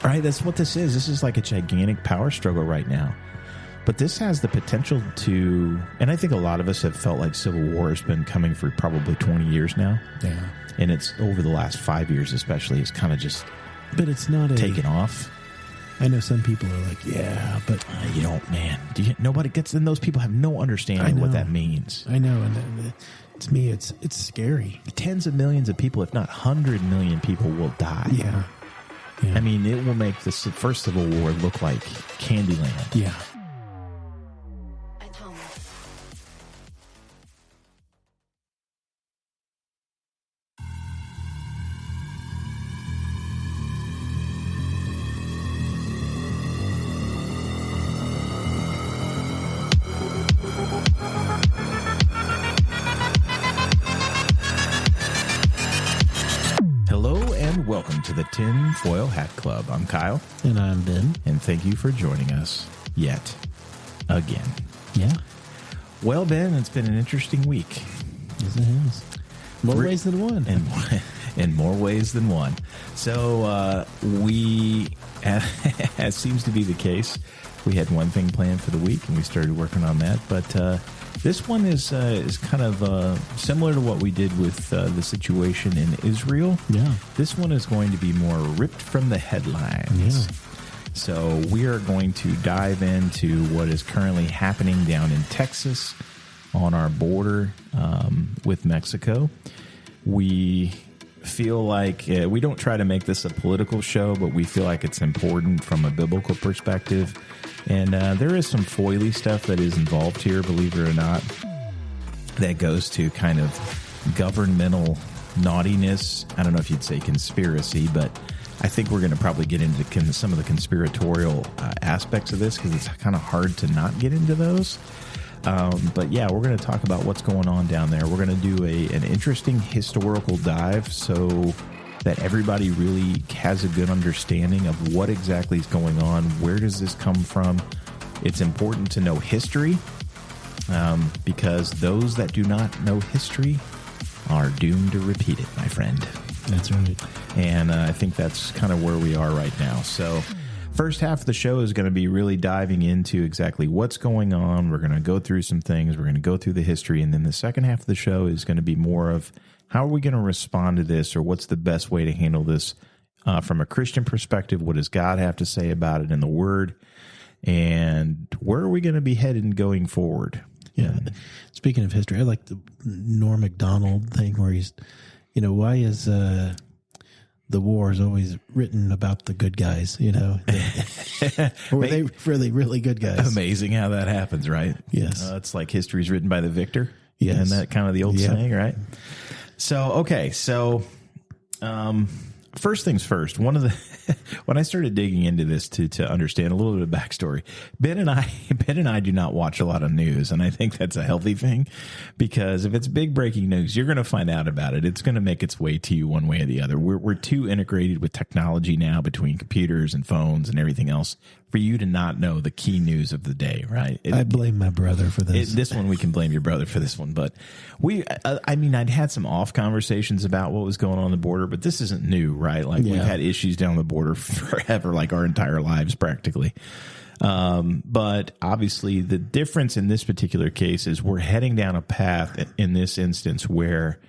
Right? That's what this is. This is like a gigantic power struggle right now. But this has the potential to, and I think a lot of us have felt like civil war has been coming for probably 20 years now. Yeah. And it's over the last 5 years especially, it's kind of just but it's not taken off. I know some people are like, yeah, but you don't, man. Nobody gets, and those people have no understanding what that means. I know, and to me, it's scary. Tens of millions of people, if not 100 million people, will die. Yeah. I mean, it will make the first Civil War look like Candyland. Yeah. Welcome to the Tin Foil Hat Club. I'm Kyle. And I'm Ben. And thank you for joining us yet again. Yeah. Well, Ben, it's been an interesting week. Yes, it has. More ways than one. In more ways than one. So we, as seems to be the case, we had one thing planned for the week, and we started working on that. But this one is kind of similar to what we did with the situation in Israel. Yeah. This one is going to be more ripped from the headlines. Yeah. So we are going to dive into what is currently happening down in Texas on our border with Mexico. We feel like we don't try to make this a political show, but we feel like it's important from a biblical perspective. And there is some foily stuff that is involved here, believe it or not, that goes to kind of governmental naughtiness. I don't know if you'd say conspiracy, but I think we're going to probably get into some of the conspiratorial aspects of this because it's kind of hard to not get into those. But yeah, we're going to talk about what's going on down there. We're going to do an interesting historical dive so that everybody really has a good understanding of what exactly is going on. Where does this come from? It's important to know history because those that do not know history are doomed to repeat it, my friend. That's right. And I think that's kind of where we are right now. So first half of the show is going to be really diving into exactly what's going on. We're going to go through some things. We're going to go through the history. And then the second half of the show is going to be more of how are we going to respond to this, or what's the best way to handle this from a Christian perspective? What does God have to say about it in the Word? And where are we going to be headed going forward? Yeah. Speaking of history, I like the Norm Macdonald thing where he's, why is the war is always written about the good guys, or were they really, really good guys? Amazing how that happens, right? Yes. It's like history's written by the victor. Yes. And that kind of the old saying, right? So, okay. So, first things first, when I started digging into this to understand a little bit of backstory, Ben and I do not watch a lot of news, and I think that's a healthy thing because if it's big breaking news, you're going to find out about it. It's going to make its way to you one way or the other. We're too integrated with technology now between computers and phones and everything else for you to not know the key news of the day, right? I blame my brother for this. This one, we can blame your brother for this one. But I'd had some off conversations about what was going on the border, but this isn't new, right? Like we've had issues down the border forever, like our entire lives practically. But obviously the difference in this particular case is we're heading down a path in this instance where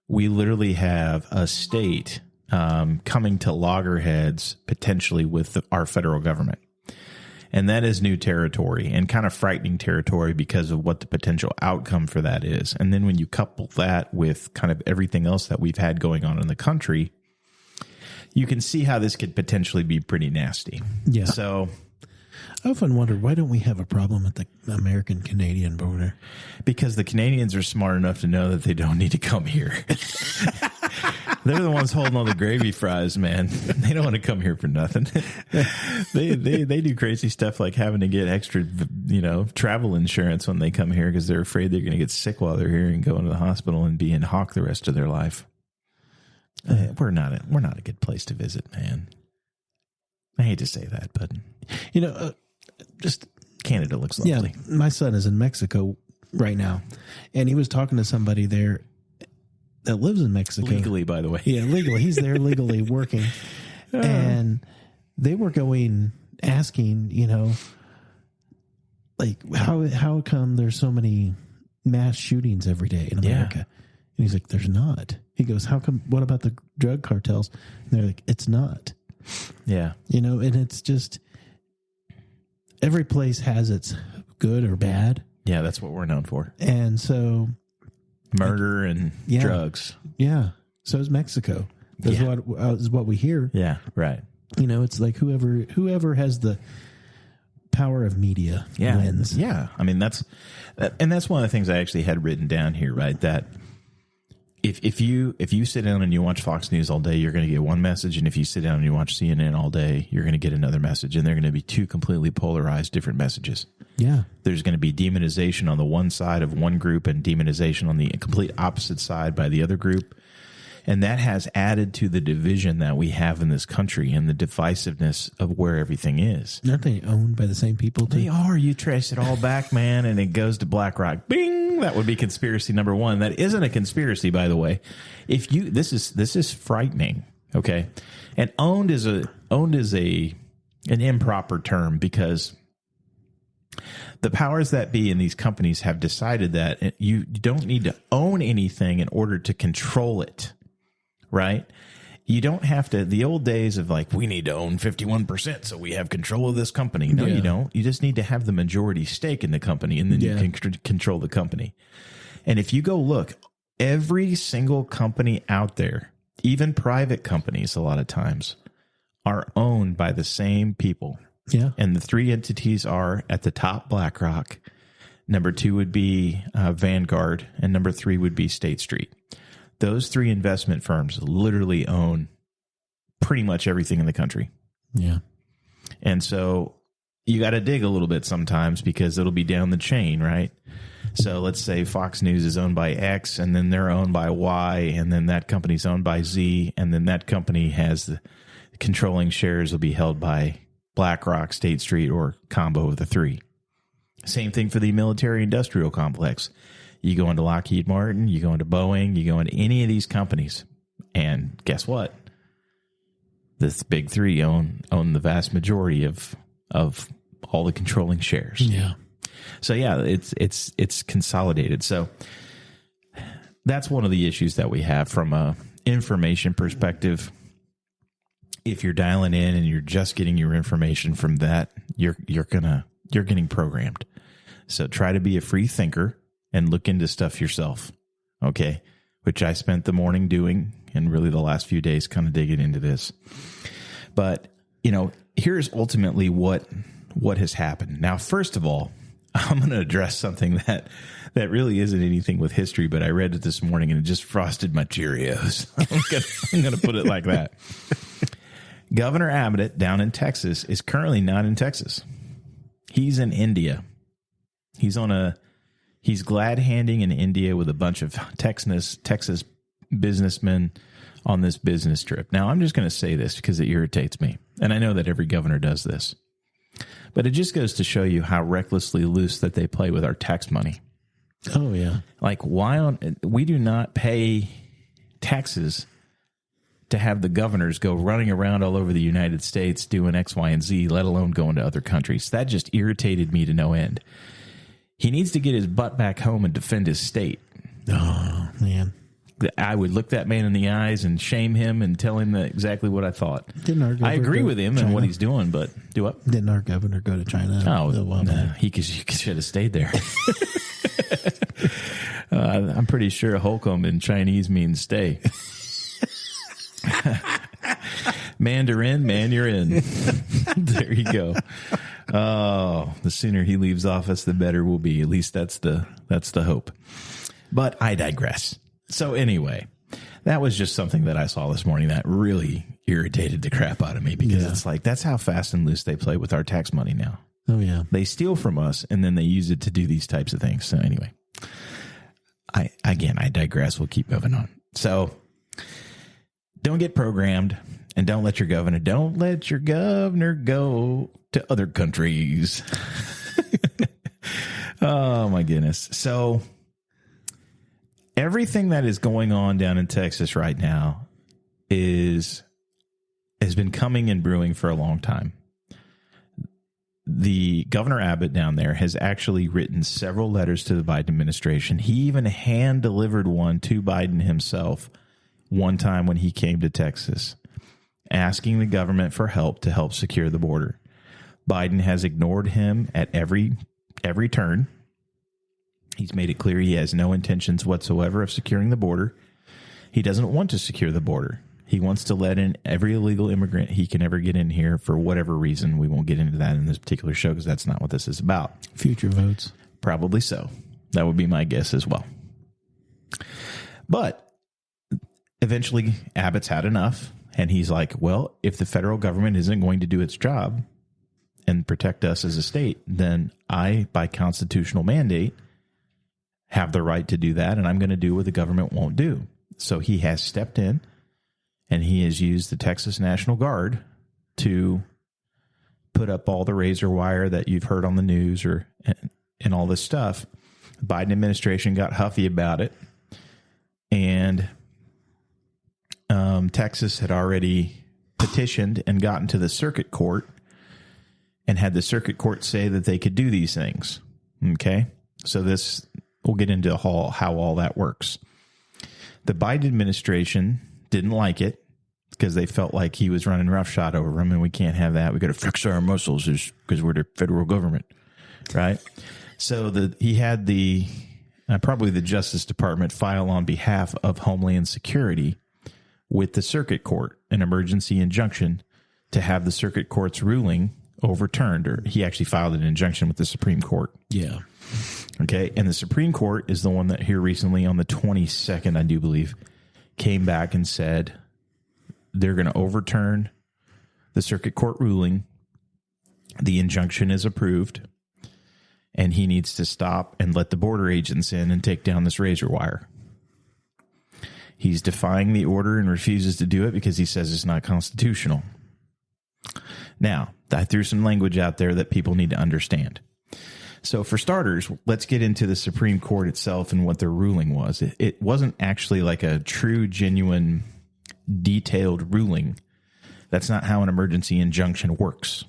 we literally have a state coming to loggerheads potentially with our federal government. And that is new territory and kind of frightening territory because of what the potential outcome for that is. And then when you couple that with kind of everything else that we've had going on in the country, you can see how this could potentially be pretty nasty. Yeah. So I often wondered, why don't we have a problem at the American-Canadian border? Because the Canadians are smart enough to know that they don't need to come here. They're the ones holding all the gravy fries, man. They don't want to come here for nothing. They do crazy stuff like having to get extra, travel insurance when they come here because they're afraid they're going to get sick while they're here and go into the hospital and be in hock the rest of their life. We're not a good place to visit, man. I hate to say that, but just Canada looks lovely. Yeah, my son is in Mexico right now, and he was talking to somebody there that lives in Mexico. Legally, by the way. Yeah, legally. He's there legally working. And they were asking, like how come there's so many mass shootings every day in America? And he's like, there's not. He goes, how come, what about the drug cartels? And they're like, it's not. Yeah. And it's just, every place has its good or bad. Yeah, that's what we're known for. And so murder and drugs. Yeah. So is Mexico. That's what we hear. Yeah, right. It's like whoever has the power of media wins. Yeah. I mean, that's one of the things I actually had written down here, right? That if you sit down and you watch Fox News all day, you're going to get one message, and if you sit down and you watch CNN all day, you're going to get another message, and they're going to be two completely polarized different messages. Yeah. There's going to be demonization on the one side of one group and demonization on the complete opposite side by the other group. And that has added to the division that we have in this country and the divisiveness of where everything is. Aren't they owned by the same people too? They are. You trace it all back, man, and it goes to BlackRock. Bing! That would be conspiracy number one. That isn't a conspiracy, by the way. This is frightening. Okay, and owned is an improper term because the powers that be in these companies have decided that you don't need to own anything in order to control it. Right? You don't have to, the old days of like, we need to own 51% so we have control of this company. No, you don't. You just need to have the majority stake in the company, and then you can control the company. And if you go look, every single company out there, even private companies a lot of times, are owned by the same people. Yeah. And the three entities are at the top, BlackRock. Number two would be Vanguard. And number three would be State Street. Those three investment firms literally own pretty much everything in the country. Yeah. And so you got to dig a little bit sometimes because it'll be down the chain, right? So let's say Fox News is owned by X, and then they're owned by Y, and then that company's owned by Z, and then that company has the controlling shares will be held by BlackRock, State Street, or combo of the three. Same thing for the military industrial complex. You go into Lockheed Martin, you go into Boeing, you go into any of these companies, and guess what? This big three own the vast majority of all the controlling shares. Yeah. So yeah, it's consolidated. So that's one of the issues that we have from a information perspective. If you're dialing in and you're just getting your information from that, you're getting programmed. So try to be a free thinker and look into stuff yourself, okay? Which I spent the morning doing, and really the last few days kind of digging into this. But, here's ultimately what has happened. Now, first of all, I'm going to address something that really isn't anything with history, but I read it this morning and it just frosted my Cheerios. I'm going to put it like that. Governor Abbott down in Texas is currently not in Texas. He's in India. He's glad handing in India with a bunch of Texas businessmen on this business trip. Now, I'm just going to say this because it irritates me. And I know that every governor does this. But it just goes to show you how recklessly loose that they play with our tax money. Oh, yeah. Like, we do not pay taxes to have the governors go running around all over the United States doing X, Y, and Z, let alone going to other countries. That just irritated me to no end. He needs to get his butt back home and defend his state. Oh, man. I would look that man in the eyes and shame him and tell him exactly what I thought. I agree with him and what he's doing, but do what? Didn't our governor go to China? Oh, no, he should have stayed there. I'm pretty sure Holcomb in Chinese means stay. Mandarin, man, you're in. There you go. Oh, the sooner he leaves office, the better we'll be. At least that's the hope. But I digress. So anyway, that was just something that I saw this morning that really irritated the crap out of me because it's like, that's how fast and loose they play with our tax money now. Oh, yeah. They steal from us and then they use it to do these types of things. So anyway, I digress. We'll keep moving on. So don't get programmed and don't let your governor go to other countries. Oh, my goodness. So everything that is going on down in Texas right now is has been coming and brewing for a long time. The Governor Abbott down there has actually written several letters to the Biden administration. He even hand-delivered one to Biden himself one time when he came to Texas, asking the government for help to help secure the border. Biden has ignored him at every turn. He's made it clear he has no intentions whatsoever of securing the border. He doesn't want to secure the border. He wants to let in every illegal immigrant he can ever get in here for whatever reason. We won't get into that in this particular show because that's not what this is about. Future votes. Probably so. That would be my guess as well. But eventually Abbott's had enough, and he's like, well, if the federal government isn't going to do its job and protect us as a state, then I, by constitutional mandate, have the right to do that, and I'm going to do what the government won't do. So he has stepped in, and he has used the Texas National Guard to put up all the razor wire that you've heard on the news and all this stuff. The Biden administration got huffy about it, and Texas had already petitioned and gotten to the circuit court and had the circuit court say that they could do these things. Okay, so we'll get into how all that works. The Biden administration didn't like it because they felt like he was running roughshod over them, and we can't have that. We got to fix our muscles because we're the federal government, right? So he had probably the Justice Department file on behalf of Homeland Security with the circuit court an emergency injunction to have the circuit court's ruling overturned, or he actually filed an injunction with the Supreme Court. Yeah. Okay, and the Supreme Court is the one that here recently on the 22nd, I do believe, came back and said they're going to overturn the circuit court ruling. The injunction is approved, and he needs to stop and let the border agents in and take down this razor wire. He's defying the order and refuses to do it because he says it's not constitutional. Now, I threw some language out there that people need to understand. So for starters, let's get into the Supreme Court itself and what their ruling was. It wasn't actually like a true, genuine, detailed ruling. That's not how an emergency injunction works.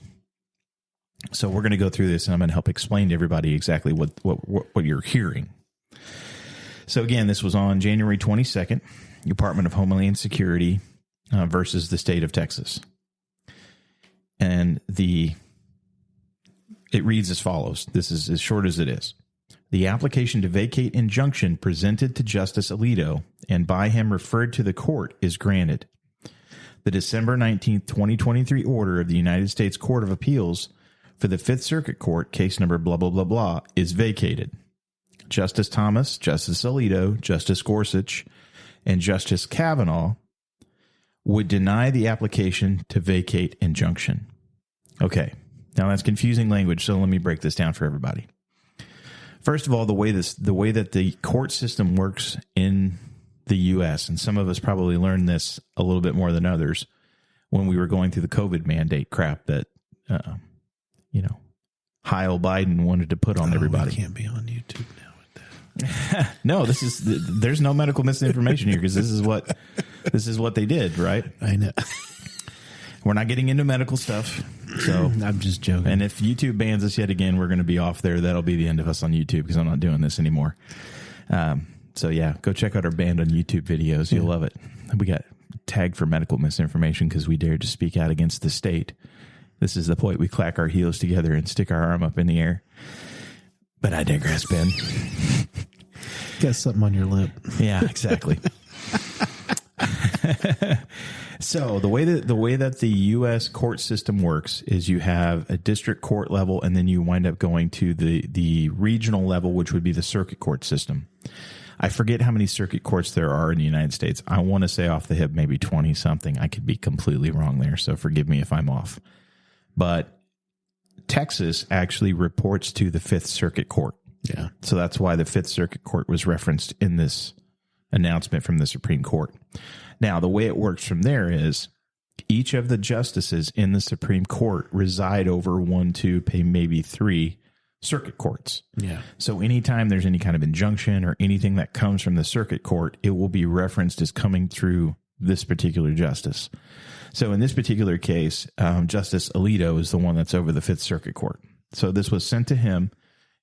So we're going to go through this, and I'm going to help explain to everybody exactly what you're hearing. So again, this was on January 22nd, Department of Homeland Security versus the state of Texas. And it reads as follows. This is as short as it is. The application to vacate injunction presented to Justice Alito and by him referred to the court is granted. The December 19th, 2023 order of the United States Court of Appeals for the Fifth Circuit Court, case number blah, blah, blah, blah, is vacated. Justice Thomas, Justice Alito, Justice Gorsuch, and Justice Kavanaugh would deny the application to vacate injunction. Okay. Now that's confusing language, so let me break this down for everybody. First of all, the way that the court system works in the U.S., and some of us probably learned this a little bit more than others when we were going through the COVID mandate crap that, Heil Biden wanted to put on everybody. We can't be on YouTube now with that. No, there's no medical misinformation here because this is what they did, right? I know. We're not getting into medical stuff. So I'm just joking. And if YouTube bans us yet again, we're going to be off there. That'll be the end of us on YouTube because I'm not doing this anymore. So yeah, go check out our band on YouTube videos. You'll love it. We got tagged for medical misinformation because we dared to speak out against the state. This is the point. We clack our heels together and stick our arm up in the air. But I digress, Ben. Got something on your lip. Yeah, exactly. So the way that the U.S. court system works is you have a district court level, and then you wind up going to the regional level, which would be the circuit court system. I forget how many circuit courts there are in the United States. I want to say off the hip, maybe 20 something. I could be completely wrong there, so forgive me if I'm off. But Texas actually reports to the Fifth Circuit Court. Yeah. So that's why the Fifth Circuit Court was referenced in this announcement from the Supreme Court. Now, the way it works from there is each of the justices in the Supreme Court reside over 1, 2, maybe 3 circuit courts. Yeah. So anytime there's any kind of injunction or anything that comes from the circuit court, it will be referenced as coming through this particular justice. So in this particular case, Justice Alito is the one that's over the Fifth Circuit Court. So this was sent to him,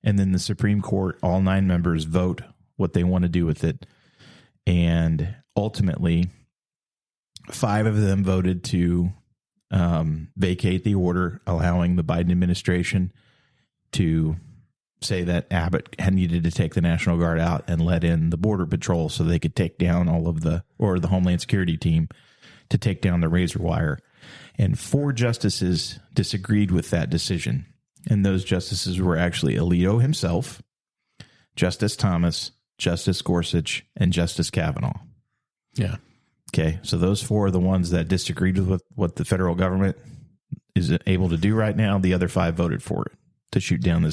and then the Supreme Court, all 9 members vote what they want to do with it. And ultimately, 5 of them voted to vacate the order, allowing the Biden administration to say that Abbott had needed to take the National Guard out and let in the Border Patrol so they could take down the Homeland Security team to take down the razor wire. And 4 justices disagreed with that decision. And those justices were actually Alito himself, Justice Thomas, Justice Gorsuch, and Justice Kavanaugh. Yeah. Okay, so those 4 are the ones that disagreed with what the federal government is able to do right now. The other 5 voted for it to shoot down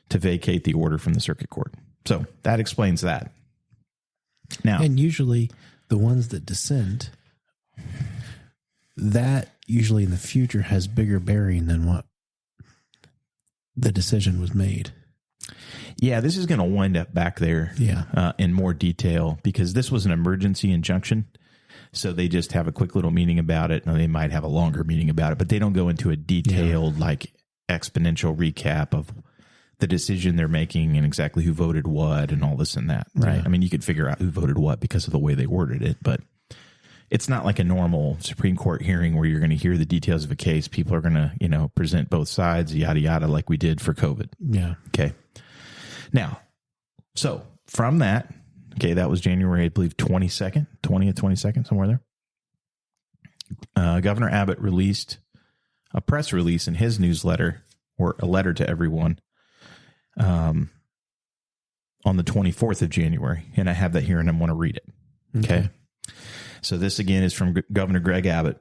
to vacate the order from the circuit court. So that explains that. Now, and usually the ones that dissent, that usually in the future has bigger bearing than what the decision was made. Yeah, this is going to wind up back there in more detail because this was an emergency injunction. So they just have a quick little meeting about it. And they might have a longer meeting about it, but they don't go into a detailed, exponential recap of the decision they're making and exactly who voted what and all this and that, right? Yeah. I mean, you could figure out who voted what because of the way they worded it, but it's not like a normal Supreme Court hearing where you're going to hear the details of a case. People are going to, present both sides, yada, yada, like we did for COVID. Yeah. Okay. Now, so from that, that was January, I believe, 22nd, somewhere there. Governor Abbott released a press release in his newsletter, or a letter to everyone, on the 24th of January. And I have that here and I want to read it. Okay. So this again is from Governor Greg Abbott.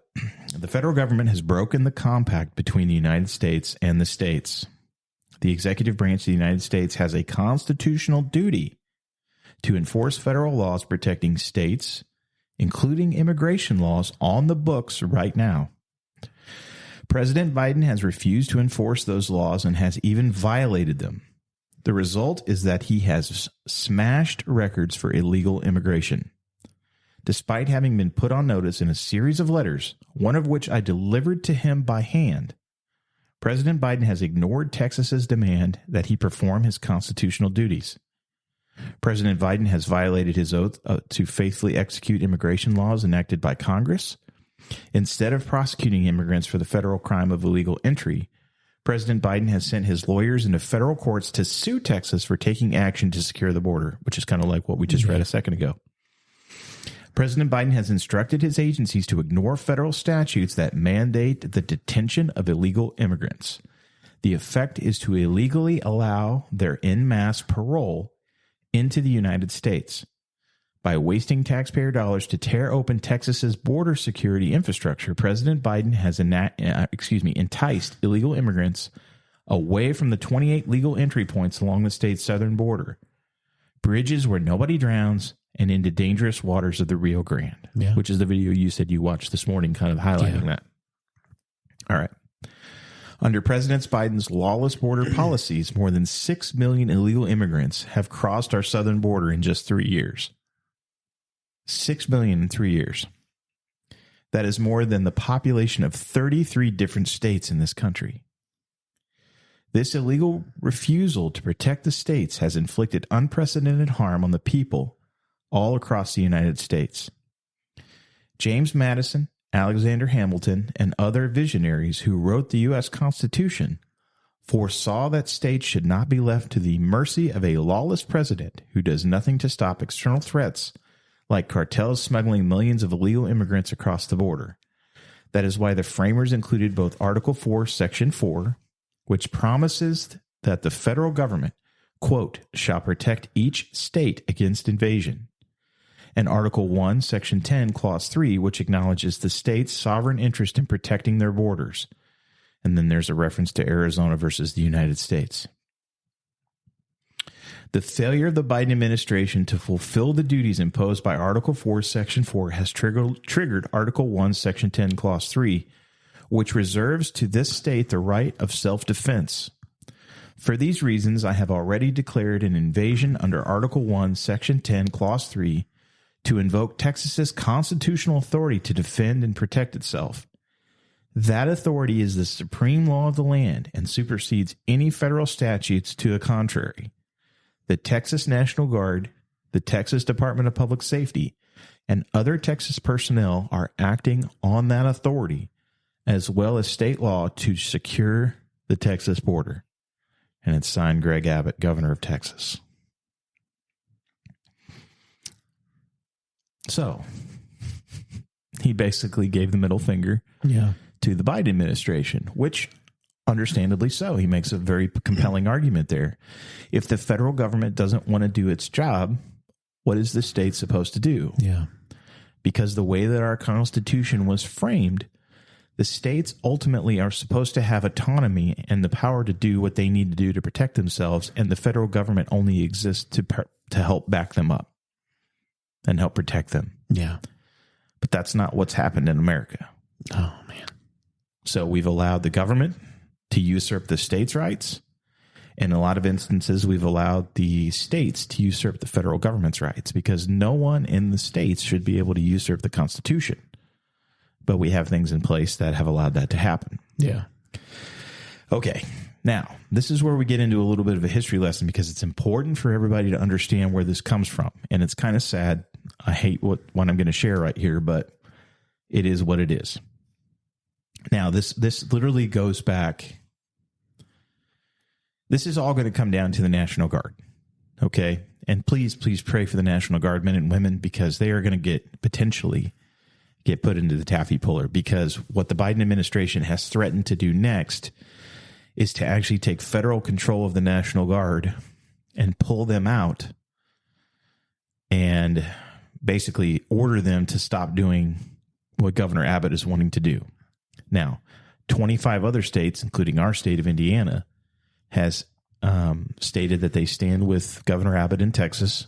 The federal government has broken the compact between the United States and the states. The executive branch of the United States has a constitutional duty to enforce federal laws protecting states, including immigration laws on the books right now. President Biden has refused to enforce those laws and has even violated them. The result is that he has smashed records for illegal immigration. Despite having been put on notice in a series of letters, one of which I delivered to him by hand, President Biden has ignored Texas's demand that he perform his constitutional duties. President Biden has violated his oath to faithfully execute immigration laws enacted by Congress. Instead of prosecuting immigrants for the federal crime of illegal entry, President Biden has sent his lawyers into federal courts to sue Texas for taking action to secure the border, which is kind of like what we just read a second ago. President Biden has instructed his agencies to ignore federal statutes that mandate the detention of illegal immigrants. The effect is to illegally allow their en masse parole into the United States. By wasting taxpayer dollars to tear open Texas's border security infrastructure, President Biden has enticed illegal immigrants away from the 28 legal entry points along the state's southern border, bridges where nobody drowns, and into dangerous waters of the Rio Grande, which is the video you said you watched this morning, kind of highlighting that. All right. Under President Biden's lawless border policies, more than 6 million illegal immigrants have crossed our southern border in just 3 years. 6 million in 3 years. That is more than the population of 33 different states in this country. This illegal refusal to protect the states has inflicted unprecedented harm on the people all across the United States. James Madison, Alexander Hamilton, and other visionaries who wrote the U.S. Constitution foresaw that states should not be left to the mercy of a lawless president who does nothing to stop external threats like cartels smuggling millions of illegal immigrants across the border. That is why the framers included both Article 4, Section 4, which promises that the federal government, quote, shall protect each state against invasion, and Article 1, Section 10, Clause 3, which acknowledges the state's sovereign interest in protecting their borders. And then there's a reference to Arizona versus the United States. The failure of the Biden administration to fulfill the duties imposed by Article 4, Section 4 has triggered Article 1, Section 10, Clause 3, which reserves to this state the right of self-defense. For these reasons, I have already declared an invasion under Article 1, Section 10, Clause 3, to invoke Texas's constitutional authority to defend and protect itself. That authority is the supreme law of the land and supersedes any federal statutes to the contrary. The Texas National Guard, the Texas Department of Public Safety, and other Texas personnel are acting on that authority, as well as state law, to secure the Texas border. And it's signed Greg Abbott, governor of Texas. So he basically gave the middle finger to the Biden administration, which understandably so. He makes a very compelling argument there. If the federal government doesn't want to do its job, what is the state supposed to do? Yeah. Because the way that our Constitution was framed, the states ultimately are supposed to have autonomy and the power to do what they need to do to protect themselves, and the federal government only exists to help back them up and help protect them. Yeah. But that's not what's happened in America. Oh, man. So we've allowed the government to usurp the states' rights. In a lot of instances, we've allowed the states to usurp the federal government's rights, because no one in the states should be able to usurp the Constitution. But we have things in place that have allowed that to happen. Yeah. Okay. Now, this is where we get into a little bit of a history lesson, because it's important for everybody to understand where this comes from. And it's kind of sad. I hate what I'm going to share right here, but it is what it is. Now, this literally goes back. This is all going to come down to the National Guard. Okay. And please pray for the National Guard men and women, because they are going to potentially get put into the taffy puller, because what the Biden administration has threatened to do next is to actually take federal control of the National Guard and pull them out and basically order them to stop doing what Governor Abbott is wanting to do. Now, 25 other states, including our state of Indiana, has stated that they stand with Governor Abbott in Texas.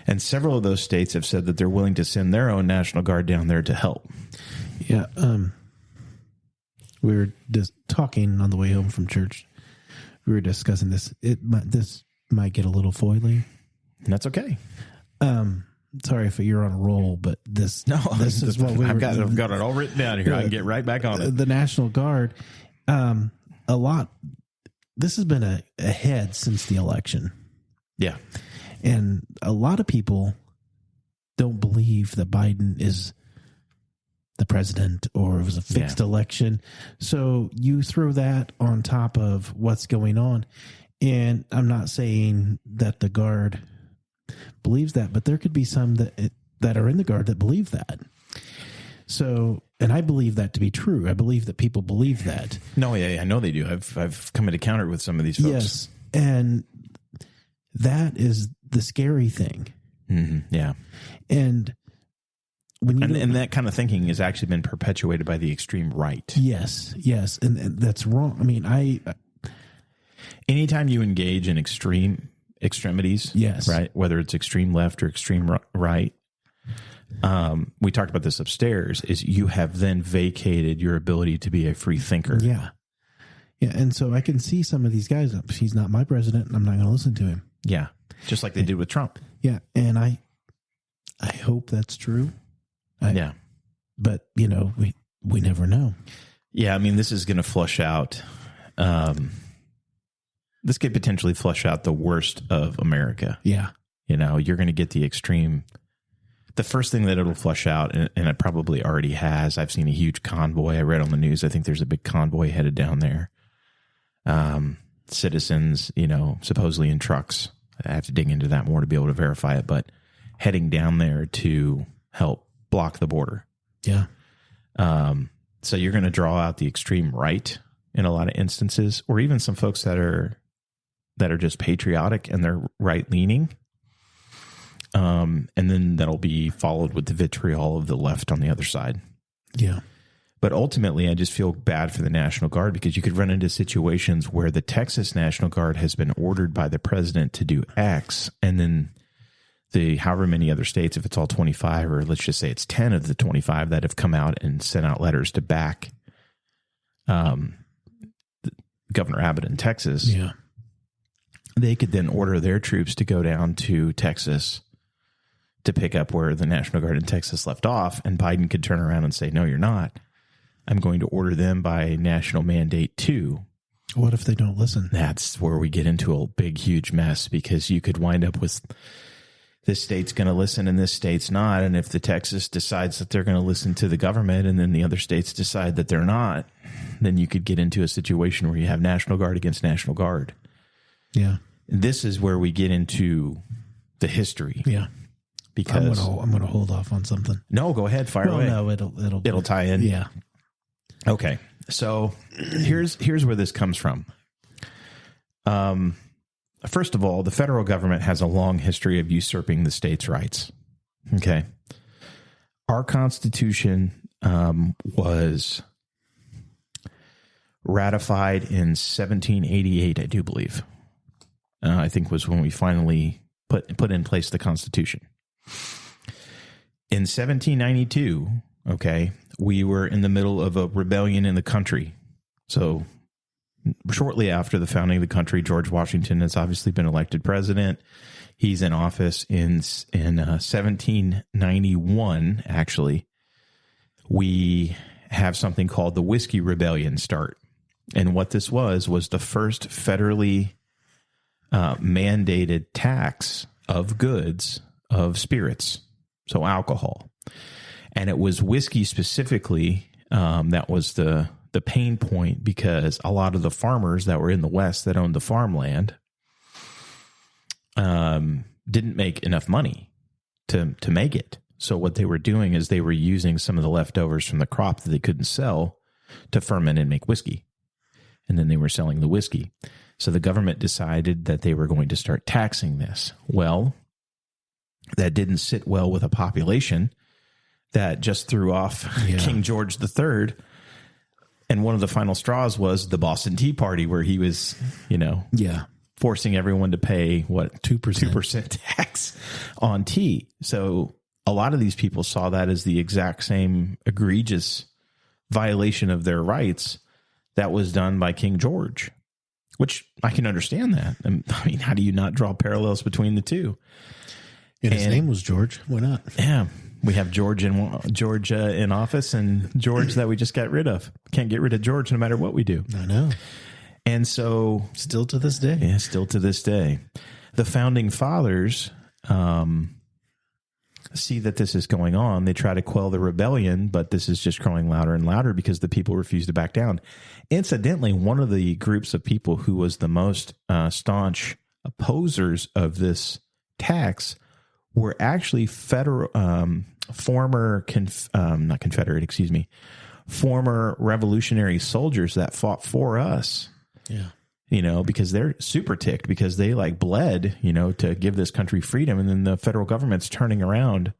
And several of those states have said that they're willing to send their own National Guard down there to help. Yeah. We were just talking on the way home from church. We were discussing this. This might get a little foily. And that's okay. Sorry if you're on a roll, but this is what I've got it all written down here. I can get right back on it. The National Guard, this has been ahead since the election. Yeah. And a lot of people don't believe that Biden is the president or it was a fixed election. So you throw that on top of what's going on. And I'm not saying that the Guard believes that, but there could be some that are in the Guard that believe that. So, and I believe that to be true. I believe that people believe that. No, yeah, I know they do. I've come into counter with some of these folks. Yes, and that is the scary thing. Mm-hmm. Yeah, and when you and that kind of thinking has actually been perpetuated by the extreme right. Yes, and that's wrong. I mean, anytime you engage in extremities, yes, right, whether it's extreme left or extreme right. We talked about this upstairs, is you have then vacated your ability to be a free thinker. Yeah. And so I can see some of these guys, he's not my president and I'm not going to listen to him. Yeah. Just like they did with Trump. Yeah. And I hope that's true. Yeah. But we never know. Yeah. I mean, this is going to flush out. This could potentially flush out the worst of America. Yeah. You're going to get the extreme. The first thing that it'll flush out, and it probably already has, I've seen a huge convoy. I read on the news, I think there's a big convoy headed down there. Citizens, supposedly in trucks. I have to dig into that more to be able to verify it, but heading down there to help block the border. Yeah. So you're going to draw out the extreme right in a lot of instances, or even some folks that are just patriotic and they're right leaning. And then that'll be followed with the vitriol of the left on the other side. Yeah. But ultimately, I just feel bad for the National Guard, because you could run into situations where the Texas National Guard has been ordered by the president to do X, and then the however many other states, if it's all 25, or let's just say it's 10 of the 25 that have come out and sent out letters to back Governor Abbott in Texas. Yeah. They could then order their troops to go down to Texas to pick up where the National Guard in Texas left off, and Biden could turn around and say, no, you're not. I'm going to order them by national mandate too. What if they don't listen? That's where we get into a big, huge mess, because you could wind up with this state's going to listen and this state's not. And if the Texas decides that they're going to listen to the government and then the other states decide that they're not, then you could get into a situation where you have National Guard against National Guard. Yeah. This is where we get into the history. Yeah. Because I'm going to hold off on something. No, go ahead, fire away. No, it'll tie in. Yeah. Okay. So here's where this comes from. First of all, the federal government has a long history of usurping the states' rights. Okay. Our Constitution was ratified in 1788, I do believe. I think was when we finally put in place the Constitution. In 1792, okay, we were in the middle of a rebellion in the country. So shortly after the founding of the country, George Washington has obviously been elected president. He's in office in 1791, actually. We have something called the Whiskey Rebellion start. And what this was the first federally mandated tax of goods, of spirits, so alcohol. And it was whiskey specifically that was the pain point, because a lot of the farmers that were in the West that owned the farmland didn't make enough money to make it. So what they were doing is they were using some of the leftovers from the crop that they couldn't sell to ferment and make whiskey. And then they were selling the whiskey. So the government decided that they were going to start taxing this. Well, that didn't sit well with a population that just threw off King George III. And one of the final straws was the Boston Tea Party, where he was, forcing everyone to pay, 2% tax on tea. So a lot of these people saw that as the exact same egregious violation of their rights that was done by King George, which I can understand that. I mean, how do you not draw parallels between the two? And his name was George. Why not? Yeah. We have George in office, and George that we just got rid of. Can't get rid of George no matter what we do. I know. And so... Still to this day. Yeah, still to this day. The Founding Fathers see that this is going on. They try to quell the rebellion, but this is just growing louder and louder because the people refuse to back down. Incidentally, one of the groups of people who was the most staunch opposers of this tax were actually former revolutionary soldiers that fought for us. Yeah. Because they're super ticked because they bled, to give this country freedom. And then the federal government's turning around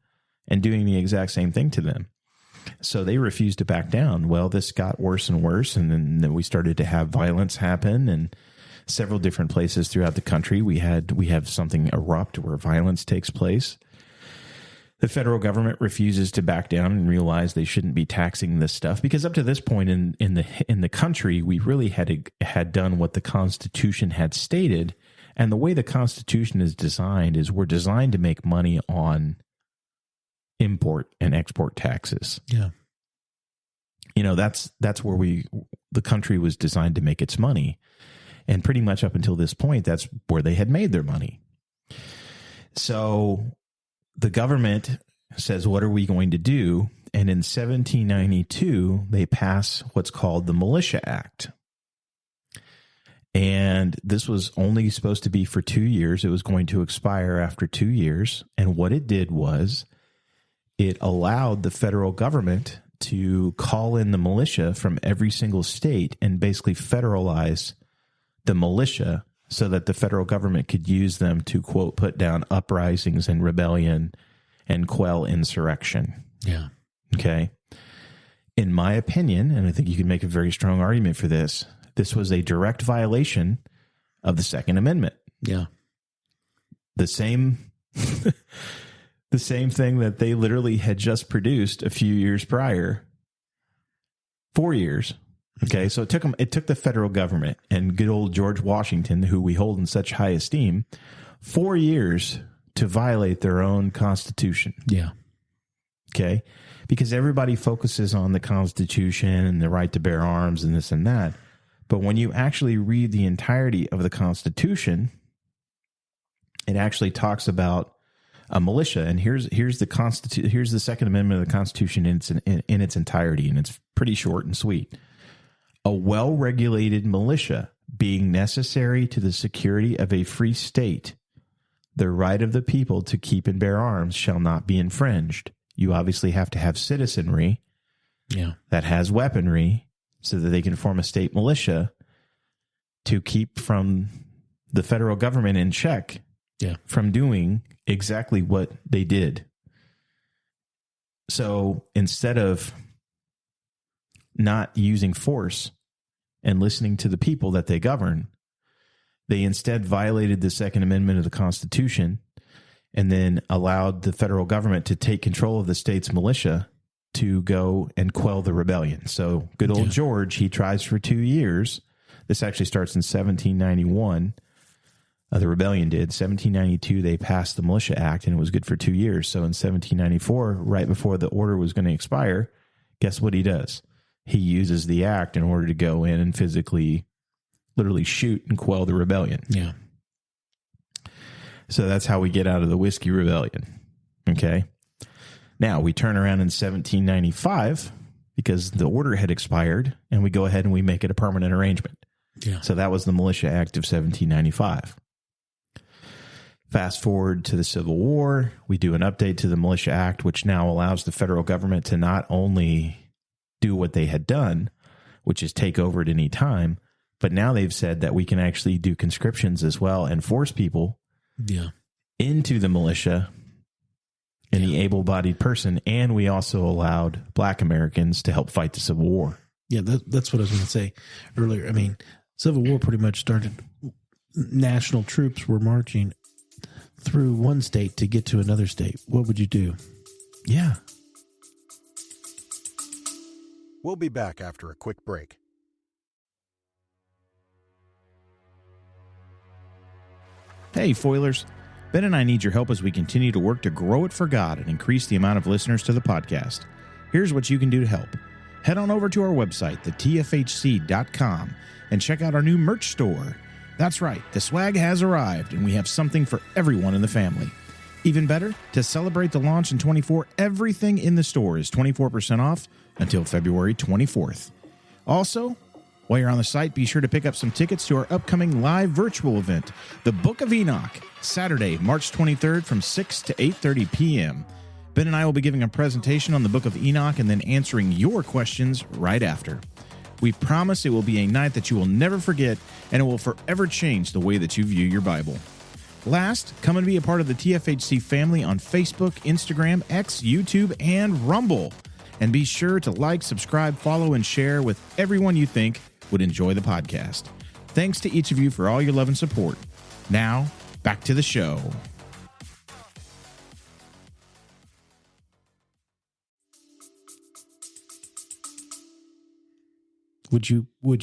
and doing the exact same thing to them. So they refused to back down. Well, this got worse and worse. And then we started to have violence happen in several different places throughout the country. We have something erupt where violence takes place. The federal government refuses to back down and realize they shouldn't be taxing this stuff, because up to this point in the country, we really had done what the Constitution had stated. And the way the Constitution is designed is we're designed to make money on import and export taxes. Yeah. That's where the country was designed to make its money. And pretty much up until this point, that's where they had made their money. So the government says, what are we going to do? And in 1792, they pass what's called the Militia Act. And this was only supposed to be for 2 years. It was going to expire after 2 years. And what it did was it allowed the federal government to call in the militia from every single state and basically federalize the militia so that the federal government could use them to, quote, put down uprisings and rebellion and quell insurrection. Yeah. Okay. In my opinion, and I think you can make a very strong argument for this, this was a direct violation of the Second Amendment. Yeah. The same thing that they literally had just produced a few years prior. 4 years. Okay, so it took the federal government and good old George Washington, who we hold in such high esteem, 4 years to violate their own constitution. Yeah. Okay? Because everybody focuses on the Constitution and the right to bear arms and this and that. But when you actually read the entirety of the Constitution, it actually talks about a militia. And here's the Second Amendment of the Constitution in its entirety, and it's pretty short and sweet. A well-regulated militia being necessary to the security of a free state, the right of the people to keep and bear arms shall not be infringed. You obviously have to have citizenry that has weaponry so that they can form a state militia to keep from the federal government in check from doing exactly what they did. So instead of not using force and listening to the people that they govern, they instead violated the Second Amendment of the Constitution and then allowed the federal government to take control of the state's militia to go and quell the rebellion. So good old George, he tries for 2 years. This actually starts in 1791. The rebellion did. 1792, they passed the Militia Act, and it was good for 2 years. So in 1794, right before the order was going to expire, guess what he does? He uses the act in order to go in and physically, literally shoot and quell the rebellion. Yeah. So that's how we get out of the Whiskey Rebellion. Okay. Now we turn around in 1795 because the order had expired, and we go ahead and we make it a permanent arrangement. Yeah. So that was the Militia Act of 1795. Fast forward to the Civil War, we do an update to the Militia Act, which now allows the federal government to not only do what they had done, which is take over at any time, but now they've said that we can actually do conscriptions as well and force people into the militia and the able-bodied person, and we also allowed Black Americans to help fight the Civil War. Yeah, that's what I was going to say earlier. I mean, Civil War pretty much started, national troops were marching through one state to get to another state. What would you do? Yeah. We'll be back after a quick break. Hey, Foilers. Ben and I need your help as we continue to work to grow it for God and increase the amount of listeners to the podcast. Here's what you can do to help. Head on over to our website, thetfhc.com, and check out our new merch store. That's right, the swag has arrived, and we have something for everyone in the family. Even better, to celebrate the launch in 24, everything in the store is 24% off until February 24th. Also, while you're on the site, be sure to pick up some tickets to our upcoming live virtual event, The Book of Enoch, Saturday, March 23rd from 6 to 8:30 p.m. Ben and I will be giving a presentation on the Book of Enoch and then answering your questions right after. We promise it will be a night that you will never forget, and it will forever change the way that you view your Bible. Last, come and be a part of the TFHC family on Facebook, Instagram, X, YouTube, and Rumble. And be sure to like, subscribe, follow, and share with everyone you think would enjoy the podcast. Thanks to each of you for all your love and support. Now, back to the show. Would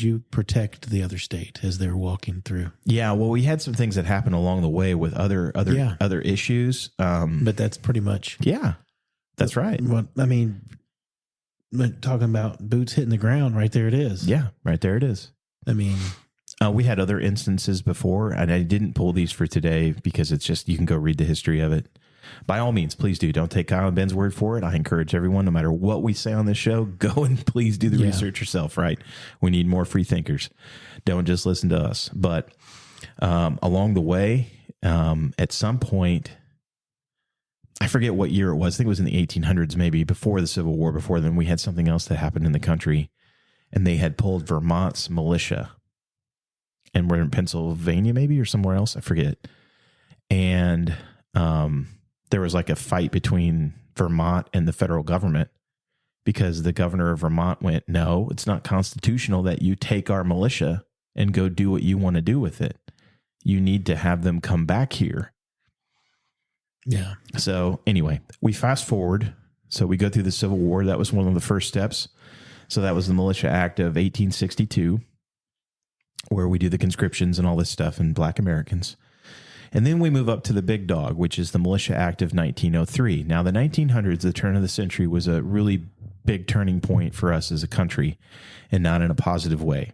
you protect the other state as they're walking through? Yeah, well, we had some things that happened along the way with other issues. But that's pretty much that's right. What I mean, talking about boots hitting the ground, right there it is. Yeah, right there it is. I mean, we had other instances before, and I didn't pull these for today because it's just, you can go read the history of it. By all means, please do. Don't take Kyle and Ben's word for it. I encourage everyone, no matter what we say on this show, go and please do the research yourself, right? We need more free thinkers. Don't just listen to us. But along the way, at some point, I forget what year it was. I think it was in the 1800s, maybe before the Civil War. Before then, we had something else that happened in the country, and they had pulled Vermont's militia. And we're in Pennsylvania, maybe, or somewhere else. I forget. And there was like a fight between Vermont and the federal government because the governor of Vermont went, no, it's not constitutional that you take our militia and go do what you want to do with it. You need to have them come back here. Yeah. So anyway, we fast forward. So we go through the Civil War. That was one of the first steps. So that was the Militia Act of 1862, where we do the conscriptions and all this stuff in Black Americans. And then we move up to the big dog, which is the Militia Act of 1903. Now, the 1900s, the turn of the century, was a really big turning point for us as a country, and not in a positive way.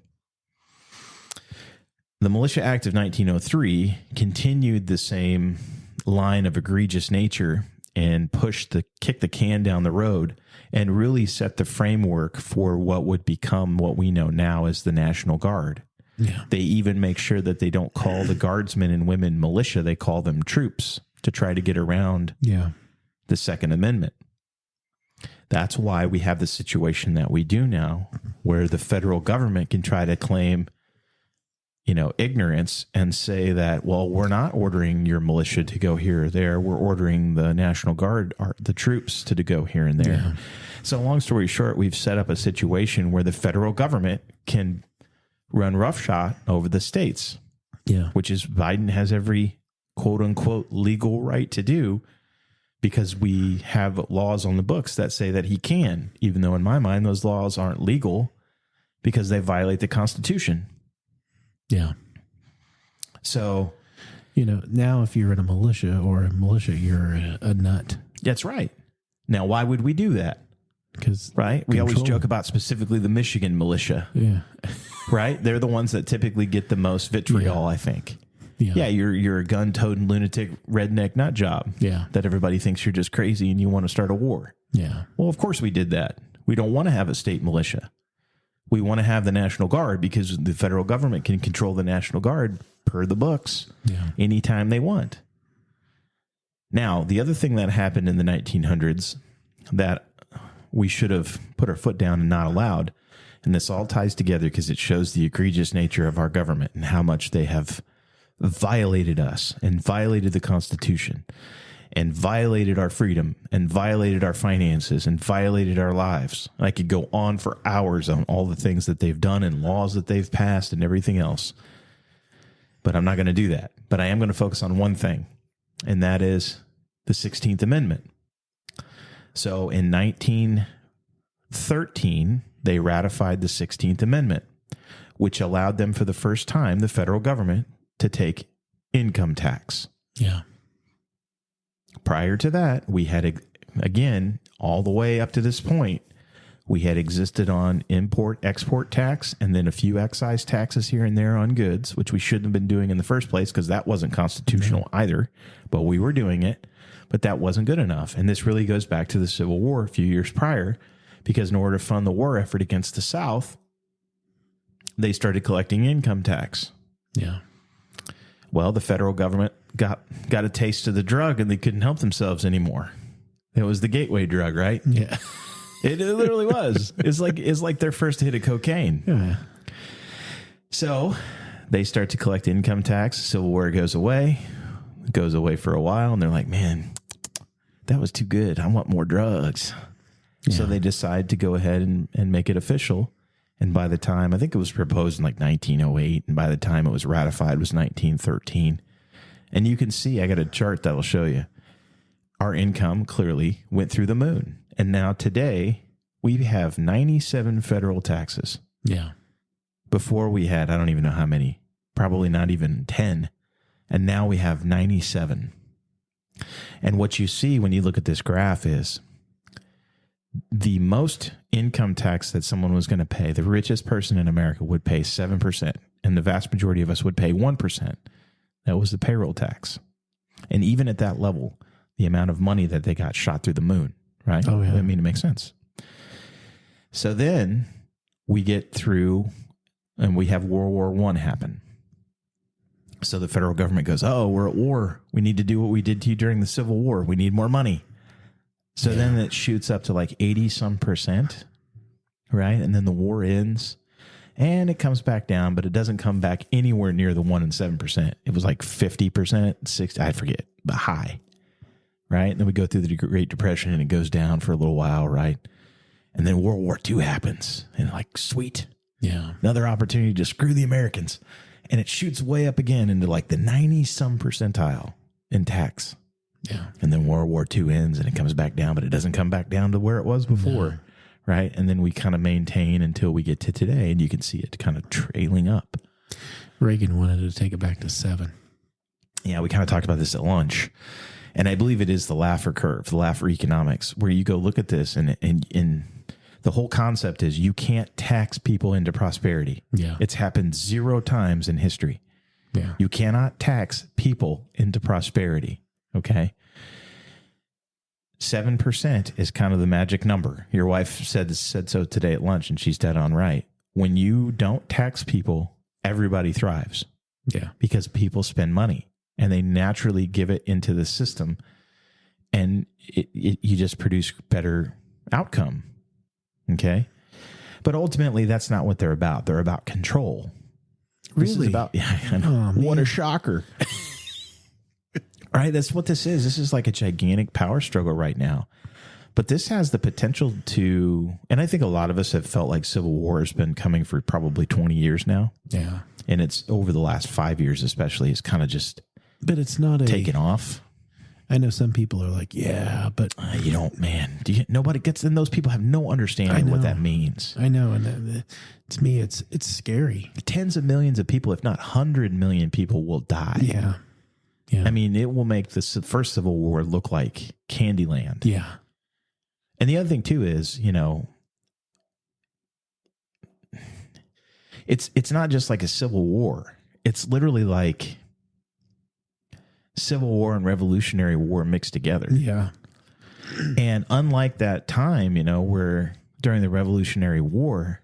The Militia Act of 1903 continued the same line of egregious nature and kicked the can down the road and really set the framework for what would become what we know now as the National Guard. Yeah. They even make sure that they don't call the guardsmen and women militia. They call them troops to try to get around the Second Amendment. That's why we have the situation that we do now, where the federal government can try to claim, ignorance and say that, well, we're not ordering your militia to go here or there. We're ordering the National Guard, the troops, to go here and there. Yeah. So long story short, we've set up a situation where the federal government can run roughshod over the states, which is Biden has every quote unquote legal right to do, because we have laws on the books that say that he can, even though in my mind those laws aren't legal because they violate the Constitution. Yeah. So, now if you're in a militia, you're a nut. That's right. Now, why would we do that? Because we always joke about specifically the Michigan militia. Yeah. Right? They're the ones that typically get the most vitriol, I think. Yeah, you're a gun-toting lunatic redneck nut job. Yeah. That everybody thinks you're just crazy and you want to start a war. Yeah. Well, of course we did that. We don't want to have a state militia. We want to have the National Guard because the federal government can control the National Guard per the books anytime they want. Now, the other thing that happened in the 1900s that we should have put our foot down and not allowed, and this all ties together because it shows the egregious nature of our government and how much they have violated us and violated the Constitution and violated our freedom and violated our finances and violated our lives. I could go on for hours on all the things that they've done and laws that they've passed and everything else. But I'm not going to do that. But I am going to focus on one thing, and that is the 16th Amendment. So in 1913, they ratified the 16th Amendment, which allowed them for the first time, the federal government, to take income tax. Yeah. Prior to that, we had, again, all the way up to this point, we had existed on import-export tax and then a few excise taxes here and there on goods, which we shouldn't have been doing in the first place because that wasn't constitutional either, but we were doing it, but that wasn't good enough. And this really goes back to the Civil War a few years prior, because in order to fund the war effort against the South, they started collecting income tax. Yeah. Well, the federal government got a taste of the drug and they couldn't help themselves anymore. It was the gateway drug, right? Yeah. It literally was. It's like their first hit of cocaine. Yeah. So they start to collect income tax. Civil War goes away. It goes away for a while, and they're like, man, that was too good. I want more drugs. Yeah. So they decide to go ahead and make it official. And by the time, I think it was proposed in like 1908, and by the time it was ratified, it was 1913. And you can see, I got a chart that'll show you, our income clearly went through the moon. And now today, we have 97 federal taxes. Yeah. Before we had, I don't even know how many, probably not even 10. And now we have 97. And what you see when you look at this graph is the most income tax that someone was going to pay, the richest person in America would pay 7%, and the vast majority of us would pay 1%. That was the payroll tax. And even at that level, the amount of money that they got shot through the moon, right? Oh, yeah. I mean, it makes sense. So then we get through and we have World War I happen. So the federal government goes, oh, we're at war. We need to do what we did to you during the Civil War. We need more money. So then it shoots up to like 80% right? And then the war ends and it comes back down, but it doesn't come back anywhere near the 1 and 7%. It was like 50%, 60%, I forget, but high, right? And then we go through the Great Depression and it goes down for a little while, right? And then World War II happens and like, sweet. Yeah. Another opportunity to screw the Americans. And it shoots way up again into like the 90-some percentile in tax. Yeah. And then World War II ends and it comes back down, but it doesn't come back down to where it was before. No. Right. And then we kind of maintain until we get to today, and you can see it kind of trailing up. Reagan wanted to take it back to 7. Yeah, we kind of talked about this at lunch. And I believe it is the Laffer curve, the Laffer economics, where you go look at this and the whole concept is you can't tax people into prosperity. Yeah. It's happened 0 times in history. Yeah. You cannot tax people into prosperity. Okay. 7% is kind of the magic number. Your wife said so today at lunch, and she's dead on right. When you don't tax people, everybody thrives. Yeah. Because people spend money and they naturally give it into the system, and you just produce better outcome. Okay. But ultimately, that's not what they're about. They're about control. This is about, yeah, I know. What a shocker. Right? That's what this is. This is like a gigantic power struggle right now. But this has the potential to, and I think a lot of us have felt like civil war has been coming for probably 20 years now. Yeah. And it's over the last 5 years, especially, it's kind of just But it's not taken off. I know some people are like, yeah, but You don't, man. Nobody gets, and those people have no understanding what that means. I know. And to me, it's scary. Tens of millions of people, if not 100 million people, will die. Yeah. Yeah. I mean, it will make the first Civil War look like Candyland. Yeah. And the other thing too is, it's not just like a civil war. It's literally like Civil War and Revolutionary War mixed together. Yeah. And unlike that time, where during the Revolutionary War,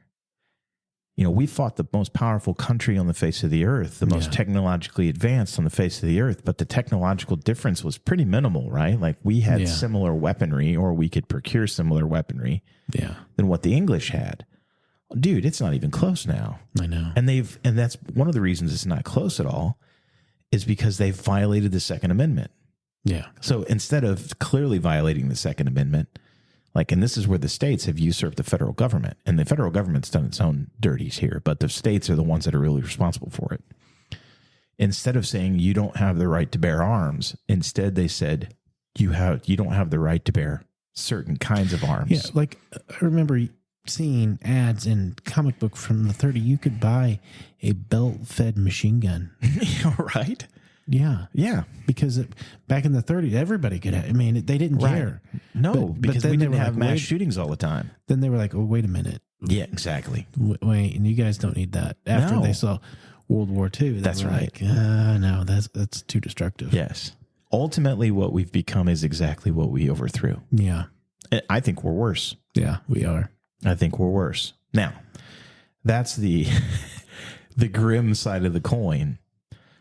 we fought the most powerful country on the face of the earth, the most technologically advanced on the face of the earth, but the technological difference was pretty minimal, right? Like we had similar weaponry, or we could procure similar weaponry than what the English had. Dude, it's not even close now. I know. And that's one of the reasons it's not close at all, is because they've violated the Second Amendment. Yeah. So instead of clearly violating the Second Amendment, and this is where the states have usurped the federal government, and the federal government's done its own dirties here, but the states are the ones that are really responsible for it. Instead of saying you don't have the right to bear arms, instead they said you don't have the right to bear certain kinds of arms. Yeah, like I remember seeing ads in comic book from the 30s. You could buy a belt-fed machine gun. Right? Yeah. Yeah. Because back in the 30s, everybody could have. I mean, they didn't care. No, because then we they didn't were have like, mass shootings all the time. Then they were like, oh, wait a minute. Yeah, exactly. Wait, and you guys don't need that. After they saw World War II, that's right. Like, no, that's too destructive. Yes. Ultimately, what we've become is exactly what we overthrew. Yeah. I think we're worse. Yeah, we are. I think we're worse. Now, that's the the grim side of the coin,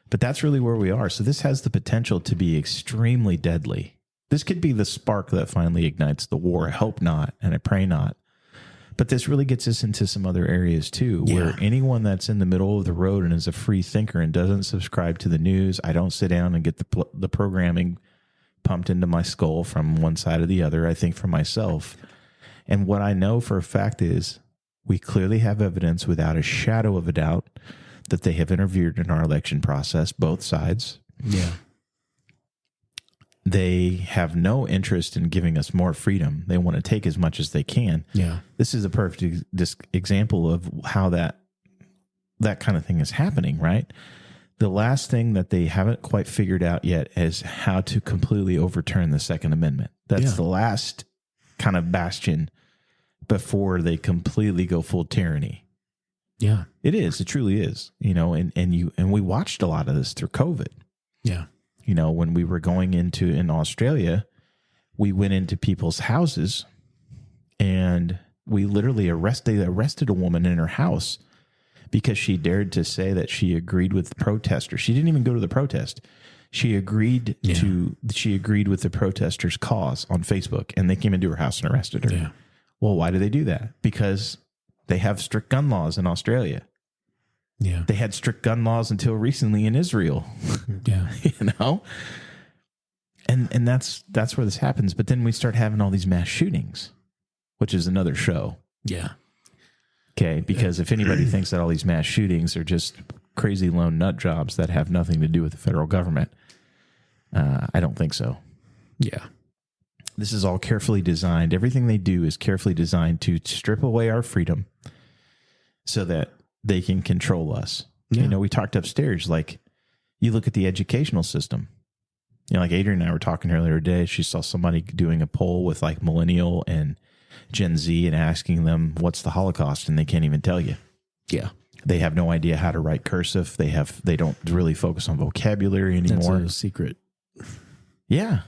but that's really where we are. So this has the potential to be extremely deadly. This could be the spark that finally ignites the war. I hope not, and I pray not. But this really gets us into some other areas too, where anyone that's in the middle of the road and is a free thinker and doesn't subscribe to the news, I don't sit down and get the programming pumped into my skull from one side or the other. I think for myself. And what I know for a fact is we clearly have evidence without a shadow of a doubt that they have interfered in our election process, both sides. Yeah. They have no interest in giving us more freedom. They want to take as much as they can. Yeah. This is a perfect example of how that kind of thing is happening, right? The last thing that they haven't quite figured out yet is how to completely overturn the Second Amendment. That's the last kind of bastion before they completely go full tyranny. Yeah. It is. It truly is. And we watched a lot of this through COVID. Yeah. When we were going in Australia, we went into people's houses and we literally arrested a woman in her house because she dared to say that she agreed with the protesters. She didn't even go to the protest. She agreed with the protesters' cause on Facebook, and they came into her house and arrested her. Yeah. Well, why do they do that? Because they have strict gun laws in Australia. Yeah. They had strict gun laws until recently in Israel. Yeah. And that's where this happens. But then we start having all these mass shootings, which is another show. Yeah. Okay. Because if anybody thinks that all these mass shootings are just crazy lone nut jobs that have nothing to do with the federal government, I don't think so. Yeah. This is all carefully designed. Everything they do is carefully designed to strip away our freedom so that they can control us. Yeah. We talked upstairs, like You look at the educational system. Like Adrian and I were talking earlier today, she saw somebody doing a poll with like millennial and Gen Z and asking them, what's the Holocaust? And they can't even tell you. Yeah. They have no idea how to write cursive. They don't really focus on vocabulary anymore. That's a secret. Yeah.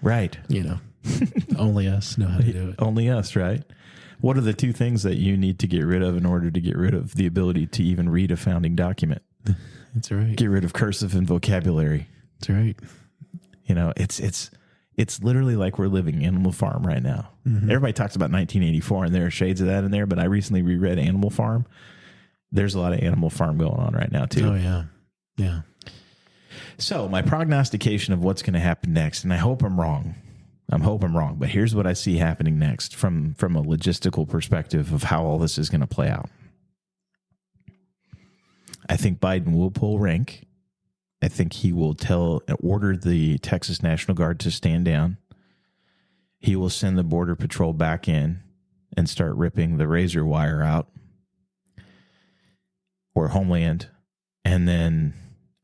Right. Only us know how to do it. Only us, right? What are the two things that you need to get rid of in order to get rid of the ability to even read a founding document? That's right. Get rid of cursive and vocabulary. That's right. It's literally like we're living Animal Farm right now. Mm-hmm. Everybody talks about 1984, and there are shades of that in there, but I recently reread Animal Farm. There's a lot of Animal Farm going on right now, too. Oh, yeah. Yeah. So my prognostication of what's going to happen next, and I hope I'm wrong. But here's what I see happening next from a logistical perspective of how all this is going to play out. I think Biden will pull rank. I think he will order the Texas National Guard to stand down. He will send the Border Patrol back in and start ripping the razor wire out, or Homeland. And then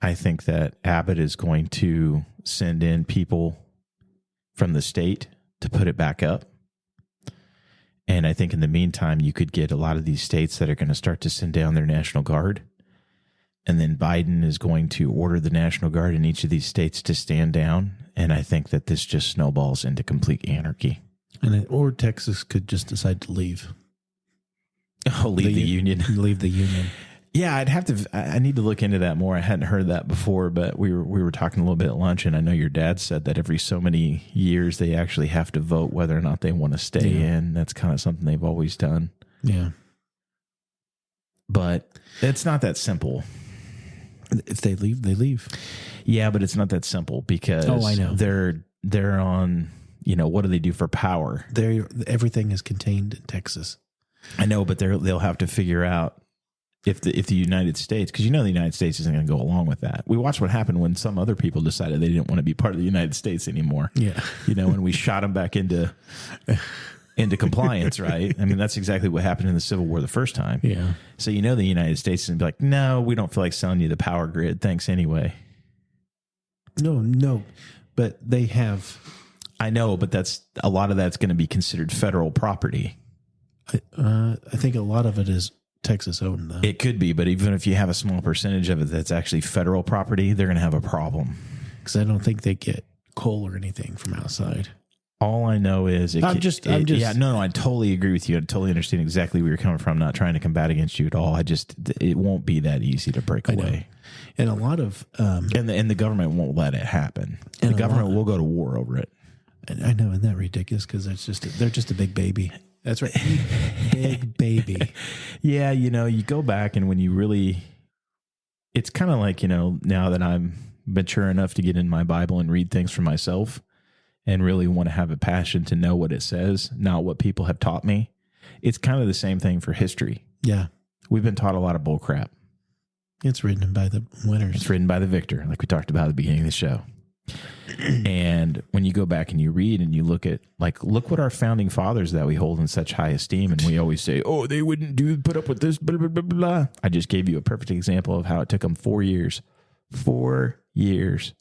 I think that Abbott is going to send in people from the state to put it back up. And I think in the meantime, you could get a lot of these states that are going to start to send down their National Guard. And then Biden is going to order the National Guard in each of these states to stand down. And I think that this just snowballs into complete anarchy. Or Texas could just decide to leave. Oh, leave the union. Leave the union. Yeah, I need to look into that more. I hadn't heard that before, but we were talking a little bit at lunch, and I know your dad said that every so many years they actually have to vote whether or not they want to stay in. That's kind of something they've always done. Yeah. But it's not that simple. If they leave, they leave. Yeah, but it's not that simple because I know. They're on, what do they do for power? Everything is contained in Texas. I know, but they'll have to figure out if the United States, because the United States isn't going to go along with that. We watched what happened when some other people decided they didn't want to be part of the United States anymore. Yeah. When we shot them back into compliance, right? I mean, that's exactly what happened in the Civil War the first time. Yeah. So the United States is going to be like, no, we don't feel like selling you the power grid. Thanks anyway. No. But they have. I know, but a lot of that's going to be considered federal property. I think a lot of it is Texas owned, though. It could be, but even if you have a small percentage of it that's actually federal property, they're going to have a problem. Because I don't think they get coal or anything from outside. All I know is I'm just yeah, no, I totally agree with you. I totally understand exactly where you're coming from. I'm not trying to combat against you at all. It won't be that easy to break away. And a lot of and the government won't let it happen. The government will go to war over it. And I know, isn't that ridiculous? Because they're just a big baby. That's right, big baby. Yeah, you go back and when you really, it's kind of like now that I'm mature enough to get in my Bible and read things for myself. And really want to have a passion to know what it says, not what people have taught me. It's kind of the same thing for history. Yeah. We've been taught a lot of bull crap. It's written by the winners. It's written by the victor, like we talked about at the beginning of the show. And when you go back and you read and you look what our founding fathers that we hold in such high esteem, and we always say, oh, they wouldn't put up with this, blah, blah, blah, blah. I just gave you a perfect example of how it took them 4 years. 4 years.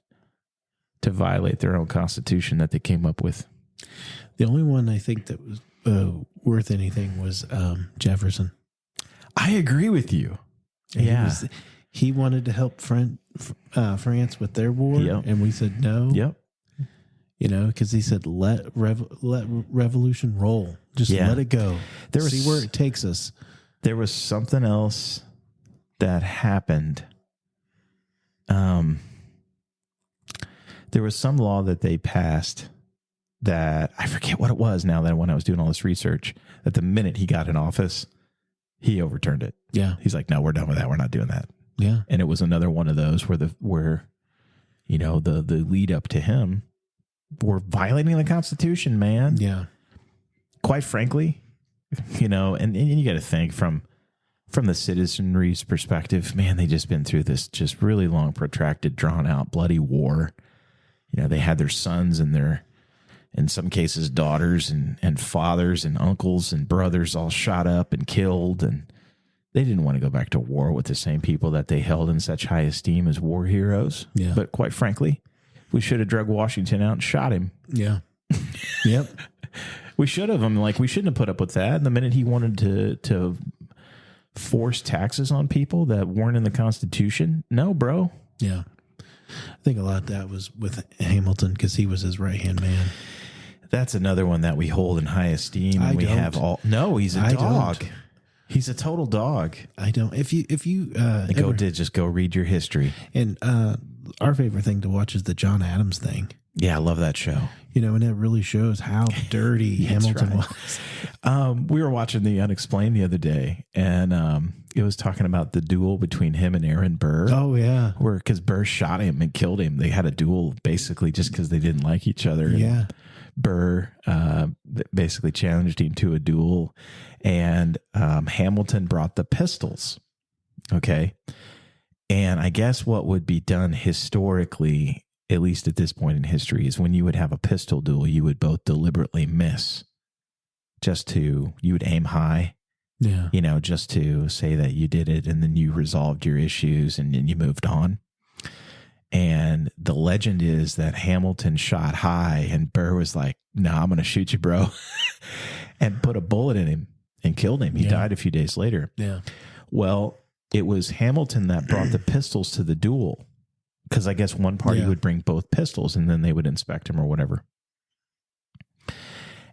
To violate their own constitution that they came up with. The only one I think that was worth anything was Jefferson. I agree with you. He wanted to help France with their war, and we said no. Yep. Because he said let revolution roll, just let it go. See where it takes us. There was something else that happened. There was some law that they passed that I forget what it was now that when I was doing all this research, that the minute he got in office, he overturned it. Yeah. He's like, no, we're done with that. We're not doing that. Yeah. And it was another one of those where the lead up to him were violating the Constitution, man. Yeah. Quite frankly, and you got to think from the citizenry's perspective, man, they just been through this just really long, protracted, drawn out, bloody war. They had their sons and in some cases, daughters and fathers and uncles and brothers all shot up and killed. And, They didn't want to go back to war with the same people that they held in such high esteem as war heroes. Yeah. But quite frankly, we should have drug Washington out and shot him. Yeah. Yep. We should have. We shouldn't have put up with that. And the minute he wanted to force taxes on people that weren't in the Constitution, no, bro. Yeah. I think a lot of that was with Hamilton because he was his right-hand man. That's another one that we hold in high esteem. And No, he's a dog. Don't. He's a total dog. I don't. If you Just go read your history. And our favorite thing to watch is the John Adams thing. Yeah, I love that show. And it really shows how dirty Hamilton was. We were watching The Unexplained the other day, and it was talking about the duel between him and Aaron Burr. Oh, yeah. Because Burr shot him and killed him. They had a duel basically just because they didn't like each other. Yeah. Burr basically challenged him to a duel, and Hamilton brought the pistols. Okay. And I guess what would be done historically, at least at this point in history, is when you would have a pistol duel, you would both deliberately miss you would aim high. Yeah. Just to say that you did it, and then you resolved your issues and then you moved on. And the legend is that Hamilton shot high and Burr was like, "Nah, I'm going to shoot you, bro," and put a bullet in him and killed him. He died a few days later. Yeah. Well, it was Hamilton that brought the pistols to the duel, because I guess one party would bring both pistols and then they would inspect them or whatever.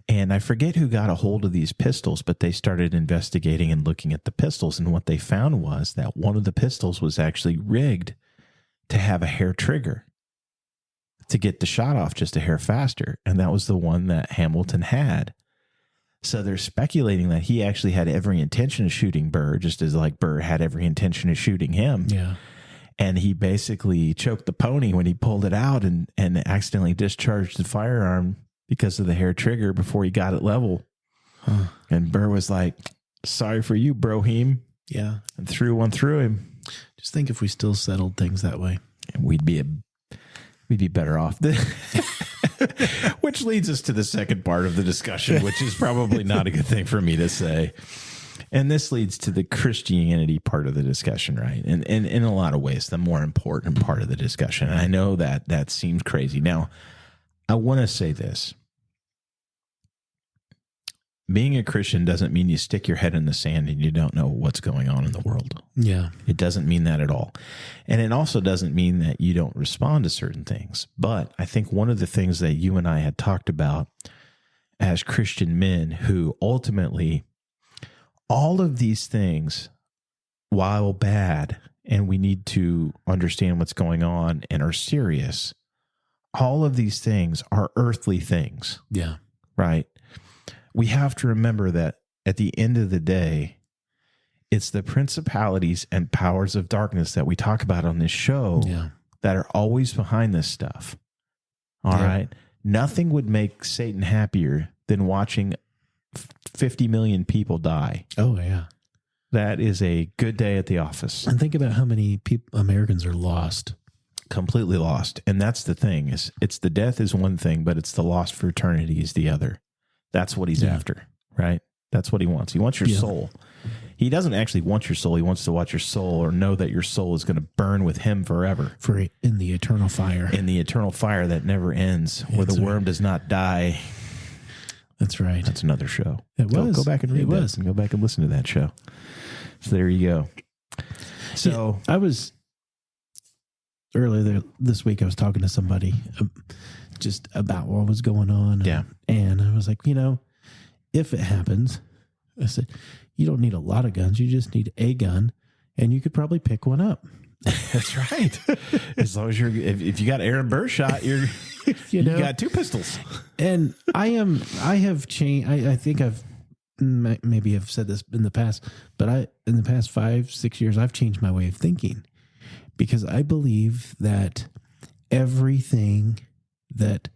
And I forget who got a hold of these pistols, but they started investigating and looking at the pistols. And what they found was that one of the pistols was actually rigged to have a hair trigger to get the shot off just a hair faster. And that was the one that Hamilton had. So they're speculating that he actually had every intention of shooting Burr, just as like Burr had every intention of shooting him. Yeah. And he basically choked the pony when he pulled it out and accidentally discharged the firearm because of the hair trigger before he got it level. Huh. And Burr was like, "Sorry for you, Broheem." Yeah. And threw one through him. Just think if we still settled things that way. And we'd be better off. Which leads us to the second part of the discussion, which is probably not a good thing for me to say. And this leads to the Christianity part of the discussion, right? And in a lot of ways, the more important part of the discussion. And I know that seems crazy. Now, I want to say this. Being a Christian doesn't mean you stick your head in the sand and you don't know what's going on in the world. Yeah. It doesn't mean that at all. And it also doesn't mean that you don't respond to certain things. But I think one of the things that you and I had talked about as Christian men who ultimately, all of these things, while bad, and we need to understand what's going on and are serious, all of these things are earthly things. Yeah. Right? We have to remember that at the end of the day, it's the principalities and powers of darkness that we talk about on this show that are always behind this stuff. All right. Nothing would make Satan happier than watching 50 million people die. Oh, yeah. That is a good day at the office. And think about how many Americans are lost. Completely lost. And that's the thing. It's the death is one thing, but it's the lost for eternity is the other. That's what he's after, right? That's what he wants. He wants your soul. He doesn't actually want your soul. He wants to watch your soul or know that your soul is going to burn with him forever. In the eternal fire. In the eternal fire that never ends, where the worm does not die. That's right. That's another show. It was. Go back and read that. And go back and listen to that show. So there you go. So I was earlier this week, I was talking to somebody just about what was going on. And I was like, if it happens, I said, you don't need a lot of guns. You just need a gun and you could probably pick one up. That's right. As long as if you got Aaron Burr shot, you got two pistols. And I have changed. I think I've maybe have said this in the past, but in the past 5-6 years, I've changed my way of thinking because I believe that everything that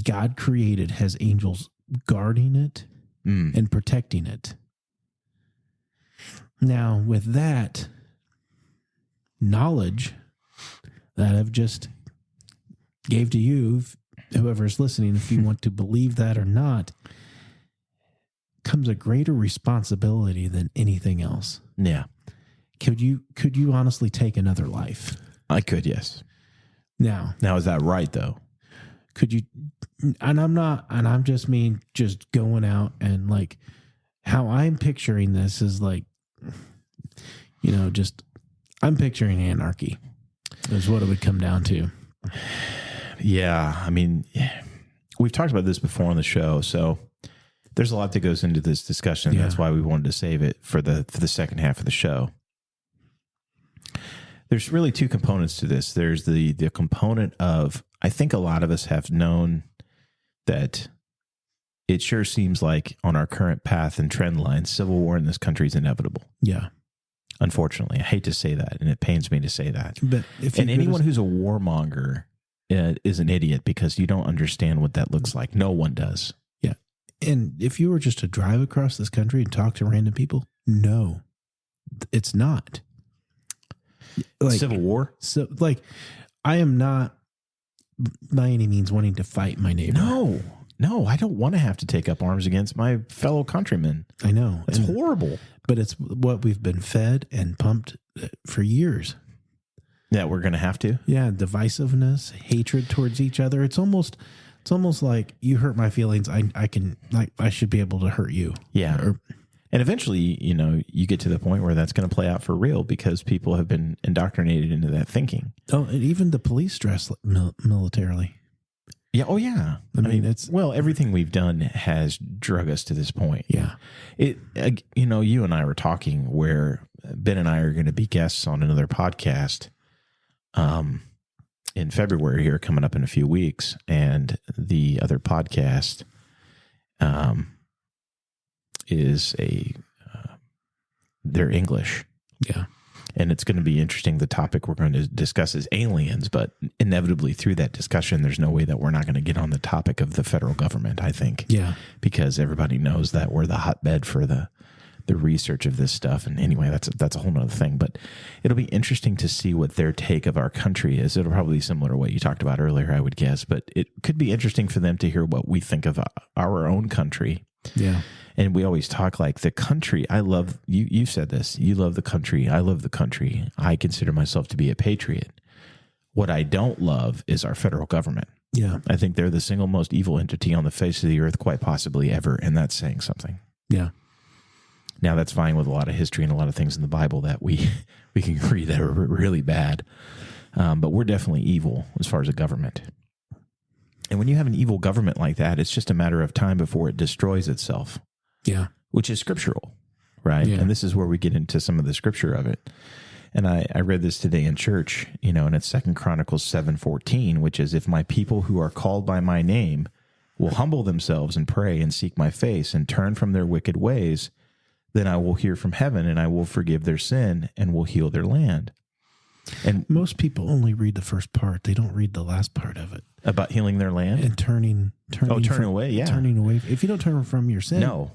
God created has angels guarding it and protecting it. Now, with that knowledge that I've just gave to you, whoever's listening, if you want to believe that or not, comes a greater responsibility than anything else. Yeah. Could you honestly take another life? I could, yes. Now, Is that right, though? could you, and I'm just going out and like how I'm picturing this is like, I'm picturing anarchy is what it would come down to. Yeah. I mean, we've talked about this before on the show, so there's a lot that goes into this discussion. Yeah. That's why we wanted to save it for the second half of the show. There's really two components to this. There's the component of, I think a lot of us have known that it sure seems like on our current path and trend line, civil war in this country is inevitable. Yeah. Unfortunately, I hate to say that, and it pains me to say that. But anyone who's a warmonger is an idiot because you don't understand what that looks like. No one does. Yeah. And if you were just to drive across this country and talk to random people, no, it's not. Like, Civil war? So, like, I am not by any means wanting to fight my neighbor. No, I don't want to have to take up arms against my fellow countrymen. I know. It's horrible. But it's what we've been fed and pumped for years. Yeah, we're going to have to. Yeah, divisiveness, hatred towards each other. It's almost like you hurt my feelings. I should be able to hurt you. Yeah. And eventually, you get to the point where that's going to play out for real because people have been indoctrinated into that thinking. Oh, and even the police dress militarily. Yeah. Oh, yeah. I mean, it's everything we've done has drug us to this point. Yeah. You and I were talking where Ben and I are going to be guests on another podcast in February here, coming up in a few weeks. And the other podcast is they're English. Yeah. And it's going to be interesting. The topic we're going to discuss is aliens, but inevitably through that discussion, there's no way that we're not going to get on the topic of the federal government, I think. Yeah. Because everybody knows that we're the hotbed for the research of this stuff. And anyway, that's a whole nother thing. But it'll be interesting to see what their take of our country is. It'll probably be similar to what you talked about earlier, I would guess. But it could be interesting for them to hear what we think of our own country. Yeah. And we always talk like the country. I love you. You said this. You love the country. I love the country. I consider myself to be a patriot. What I don't love is our federal government. Yeah. I think they're the single most evil entity on the face of the earth, quite possibly ever. And that's saying something. Yeah. Now, that's fine with a lot of history and a lot of things in the Bible that we can agree that are really bad. But we're definitely evil as far as a government. And when you have an evil government like that, it's just a matter of time before it destroys itself. Yeah. Which is scriptural, right? Yeah. And this is where we get into some of the scripture of it. And I read this today in church, and it's 2 Chronicles 7:14, which is, if my people who are called by my name will humble themselves and pray and seek my face and turn from their wicked ways, then I will hear from heaven and I will forgive their sin and will heal their land. And most people only read the first part. They don't read the last part of it. About healing their land? And turning away, yeah. Turning away. If you don't turn from your sin. No,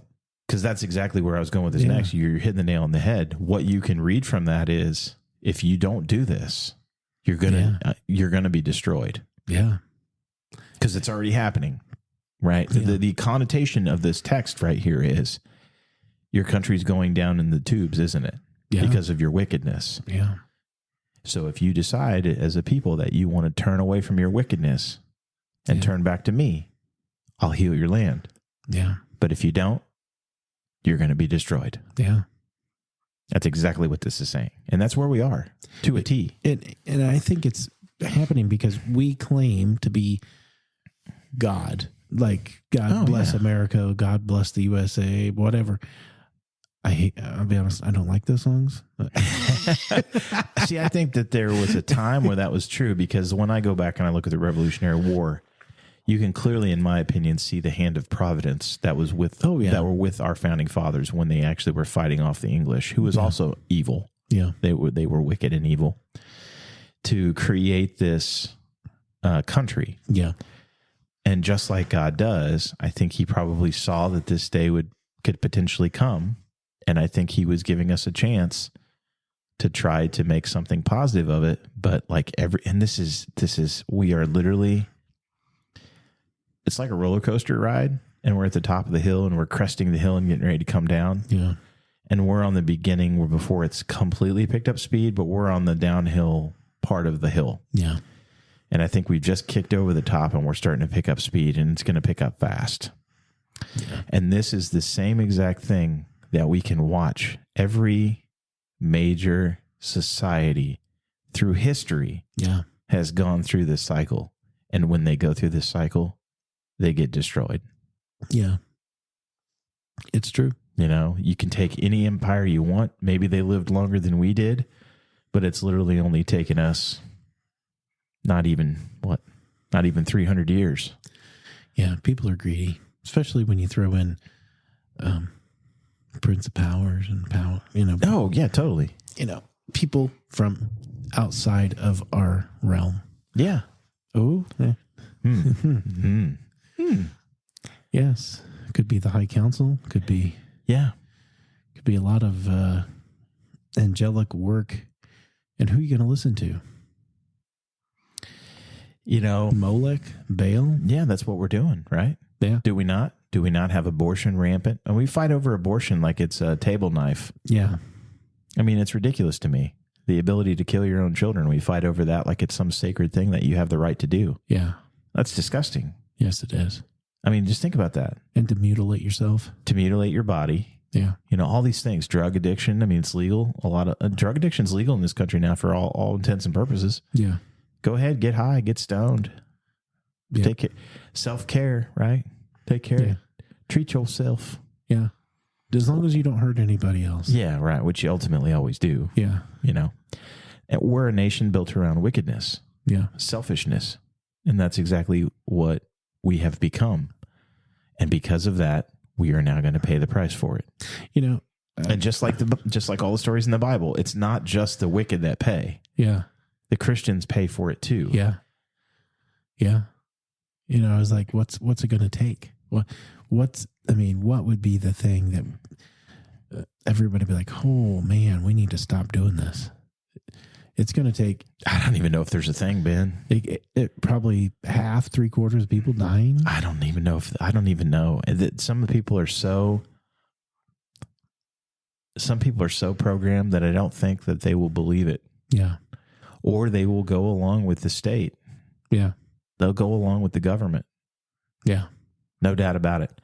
because that's exactly where I was going with this next. You're hitting the nail on the head. What you can read from that is, if you don't do this, you're gonna be destroyed. Yeah. Because it's already happening, right? Yeah. The connotation of this text right here is, your country's going down in the tubes, isn't it? Yeah. Because of your wickedness. Yeah. So if you decide as a people that you want to turn away from your wickedness and turn back to me, I'll heal your land. Yeah. But if you don't, you're going to be destroyed. Yeah. That's exactly what this is saying. And that's where we are, to a T. And I think it's happening because we claim to be God. Like, God bless America, God bless the USA, whatever. I'll be honest, I don't like those songs. See, I think that there was a time where that was true, because when I go back and I look at the Revolutionary War, you can clearly, in my opinion, see the hand of providence that was with that were with our founding fathers when they actually were fighting off the English, who was also evil. Yeah, they were wicked and evil, to create this country. Yeah, and just like God does, I think He probably saw that this day could potentially come. And I think He was giving us a chance to try to make something positive of it. But like we are literally, it's like a roller coaster ride. and we're at the top of the hill and we're cresting the hill and getting ready to come down. Yeah. And we're on the beginning where before it's completely picked up speed, but we're on the downhill part of the hill. Yeah. And I think we've just kicked over the top and we're starting to pick up speed, and it's going to pick up fast. Yeah. And this is the same exact thing that we can watch. Every major society through history Yeah. has gone through this cycle. And when they go through this cycle, they get destroyed. Yeah. It's true. You know, you can take any empire you want. Maybe they lived longer than we did, but it's literally only taken us not even 300 years. Yeah. People are greedy, especially when you throw in Prince of Powers and power, Oh, yeah, totally. People from outside of our realm. Yeah. Oh, yeah. Hmm. Yes. Could be the High Council. Could be Yeah. a lot of angelic work. And who are you going to listen to? Molech, Baal. Yeah, that's what we're doing, right? Yeah. Do we not? Do we not have abortion rampant? And we fight over abortion like it's a table knife. Yeah. I mean, it's ridiculous to me. The ability to kill your own children. We fight over that like it's some sacred thing that you have the right to do. Yeah. That's disgusting. Yes, it is. I mean, just think about that. And to mutilate yourself. To mutilate your body. Yeah. All these things. Drug addiction. I mean, it's legal. A lot of drug addiction is legal in this country now for all intents and purposes. Yeah. Go ahead, get high, get stoned. Yeah. Take care. Self-care, right? Take care. Yeah. Treat yourself. Yeah. As long as you don't hurt anybody else. Yeah, right. Which you ultimately always do. Yeah. And we're a nation built around wickedness, Yeah. selfishness. And that's exactly what we have become. And because of that, we are now going to pay the price for it. And just like all the stories in the Bible, it's not just the wicked that pay. Yeah. The Christians pay for it too. Yeah. Yeah. I was like, what's it going to take? What would be the thing that everybody be like, oh man, we need to stop doing this. It's going to take. I don't even know if there's a thing, Ben. It probably half, 3/4 of people dying. I don't even know. Some people are so programmed that I don't think that they will believe it. Yeah. Or they will go along with the state. Yeah. They'll go along with the government. Yeah. No doubt about it.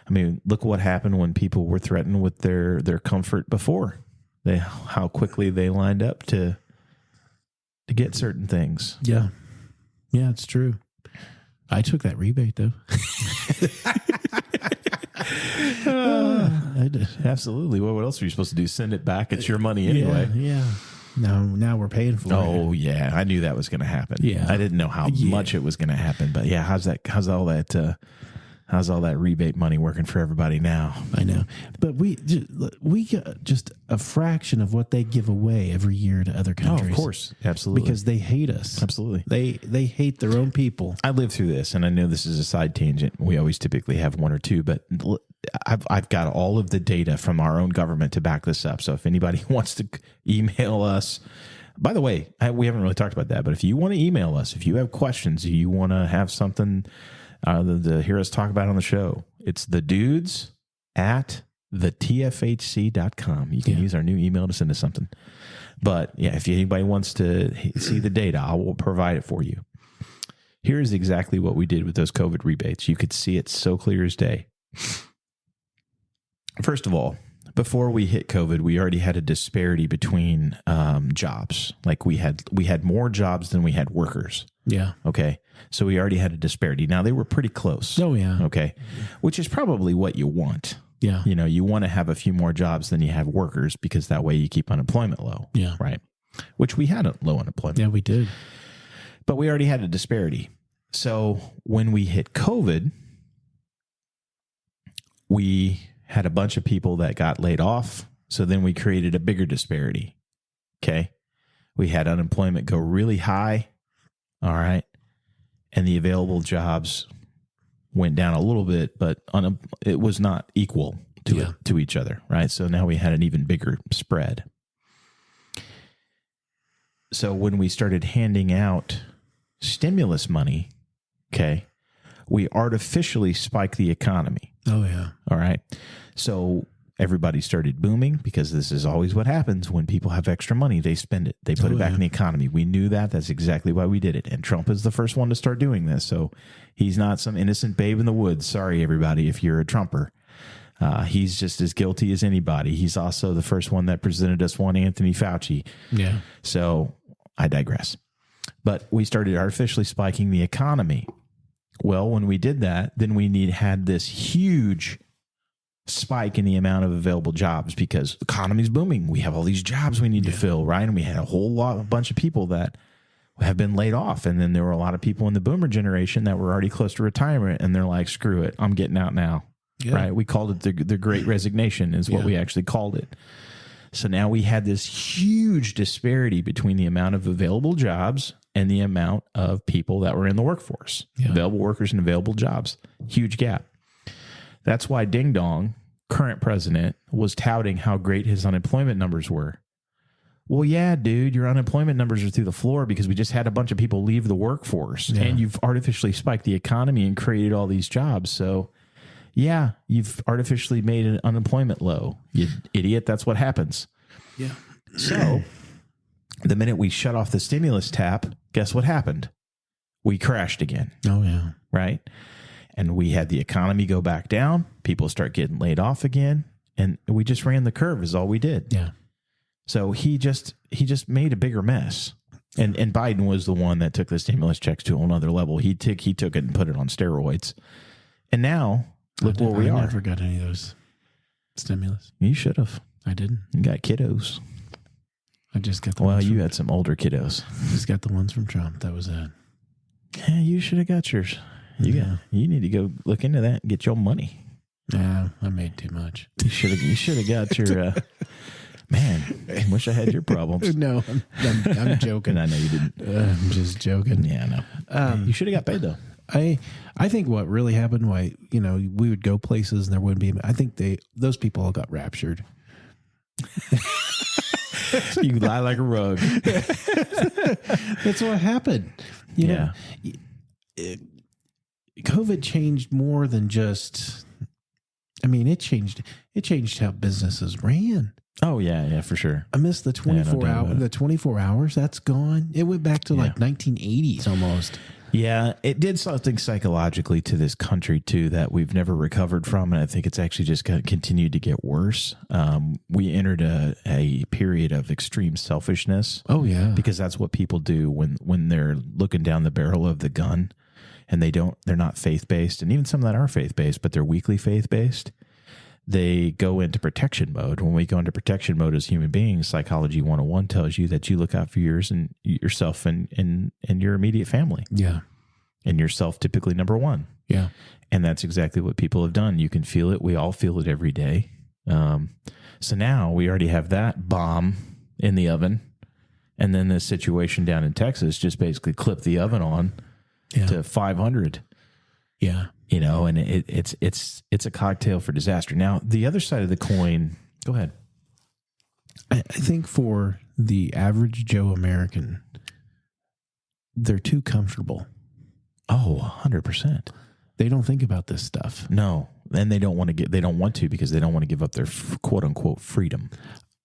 I mean, look what happened when people were threatened with their comfort before. How quickly they lined up to get certain things. Yeah. Yeah, it's true. I took that rebate though. I did. Absolutely. Well, what else are you supposed to do? Send it back? It's your money anyway. Yeah. Now we're paying for it. Oh yeah, I knew that was going to happen. Yeah, I didn't know how much it was going to happen, but yeah, how's all that rebate money working for everybody now? I know, but we got just a fraction of what they give away every year to other countries. Oh, of course, absolutely, because they hate us. Absolutely, they hate their own people. I lived through this, and I know this is a side tangent. We always typically have one or two, but I've got all of the data from our own government to back this up. So if anybody wants to email us, by the way, we haven't really talked about that, but if you want to email us, if you have questions, you want to have something to hear us talk about on the show, it's thedudes@thetfhc.com. You can use our new email to send us something. But yeah, if anybody wants to see the data, I will provide it for you. Here's exactly what we did with those COVID rebates. You could see it so clear as day. First of all, before we hit COVID, we already had a disparity between jobs. Like we had more jobs than we had workers. Yeah. Okay. So we already had a disparity. Now they were pretty close. Oh yeah. Okay. Which is probably what you want. Yeah. You want to have a few more jobs than you have workers because that way you keep unemployment low. Yeah. Right. Which we had a low unemployment. Yeah, we did. But we already had a disparity. So when we hit COVID, we had a bunch of people that got laid off. So then we created a bigger disparity. Okay. We had unemployment go really high. All right. And the available jobs went down a little bit, but it was not equal to each other. Right. So now we had an even bigger spread. So when we started handing out stimulus money, okay, we artificially spike the economy. Oh, yeah. All right. So everybody started booming because this is always what happens when people have extra money. They spend it. They put it back in the economy. We knew that. That's exactly why we did it. And Trump is the first one to start doing this. So he's not some innocent babe in the woods. Sorry, everybody, if you're a Trumper. He's just as guilty as anybody. He's also the first one that presented us one Anthony Fauci. Yeah. So I digress. But we started artificially spiking the economy. Well, when we did that, then we had this huge spike in the amount of available jobs because the economy's booming. We have all these jobs we need to fill, right? And we had a bunch of people that have been laid off. And then there were a lot of people in the boomer generation that were already close to retirement. And they're like, screw it, I'm getting out now. Yeah. Right? We called it the Great Resignation is what we actually called it. So now we had this huge disparity between the amount of available jobs and the amount of people that were in the workforce. Yeah. Available workers and available jobs. Huge gap. That's why Ding Dong, current president, was touting how great his unemployment numbers were. Well, yeah, dude, your unemployment numbers are through the floor because we just had a bunch of people leave the workforce and you've artificially spiked the economy and created all these jobs. So, yeah, you've artificially made an unemployment low. You idiot. That's what happens. Yeah. So the minute we shut off the stimulus tap, guess what happened? We crashed again. Oh, yeah. Right? And we had the economy go back down. People start getting laid off again. And we just ran the curve is all we did. Yeah. So he just made a bigger mess. And Biden was the one that took the stimulus checks to another level. He took it and put it on steroids. And now look where we are. I never got any of those stimulus. You should have. I didn't. You got kiddos. I just got the ones. Well, you had some older kiddos. I just got the ones from Trump. That was it. Yeah, you should have got yours. You need to go look into that and get your money. Yeah, I made too much. You should have got your man, I wish I had your problems. No, I'm joking. I know you didn't. I'm just joking. Yeah, I know. You should have got paid though. I think what really happened, why we would go places and there wouldn't be. I think those people all got raptured. You lie like a rug. That's what happened. You know, COVID changed more than just. I mean, it changed how businesses ran. Oh yeah, for sure. I missed the 24 hours. The 24 hours that's gone. It went back to like 1980s almost. Yeah, it did something psychologically to this country too that we've never recovered from, and I think it's actually just continued to get worse. We entered a period of extreme selfishness. Oh yeah, because that's what people do when they're looking down the barrel of the gun, and they're not faith based, and even some that are faith based, but they're weakly faith based. They go into protection mode. When we go into protection mode as human beings, Psychology 101 tells you that you look out for yourself and your immediate family. Yeah. And yourself typically number one. Yeah. And that's exactly what people have done. You can feel it. We all feel it every day. So now we already have that bomb in the oven. And then this situation down in Texas just basically clipped the oven on to 500. Yeah. And it's a cocktail for disaster. Now, the other side of the coin, go ahead. I think for the average Joe American, they're too comfortable. Oh, 100%. They don't think about this stuff. No. And they don't want to because they don't want to give up their quote unquote freedom.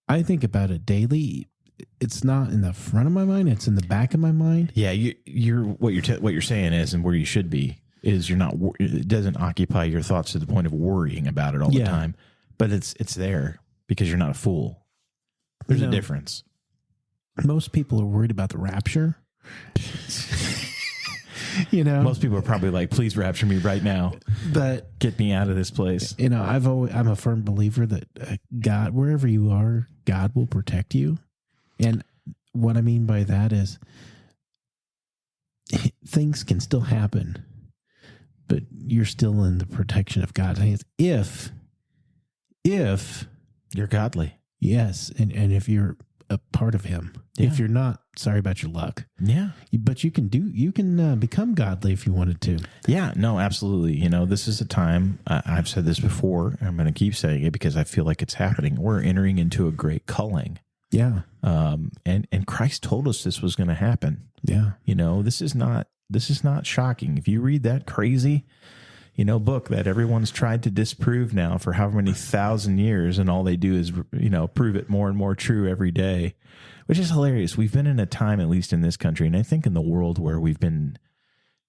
I think about it daily. It's not in the front of my mind. It's in the back of my mind. Yeah. What you're saying is, and where you should be, is it doesn't occupy your thoughts to the point of worrying about it all the time, but it's there because you're not a fool. There's a difference. Most people are worried about the rapture. Most people are probably like, please rapture me right now. But get me out of this place. I'm a firm believer that God, wherever you are, God will protect you. And what I mean by that is things can still happen, but you're still in the protection of God's hands. If you're godly. Yes. And if you're a part of him, if you're not, sorry about your luck. Yeah. But you can become godly if you wanted to. Yeah, no, absolutely. This is a time, I've said this before, and I'm going to keep saying it because I feel like it's happening. We're entering into a great culling. Yeah. And Christ told us this was going to happen. Yeah. This is not shocking. If you read that crazy, book that everyone's tried to disprove now for however many thousand years, and all they do is, prove it more and more true every day, which is hilarious. We've been in a time, at least in this country, and I think in the world, where we've been,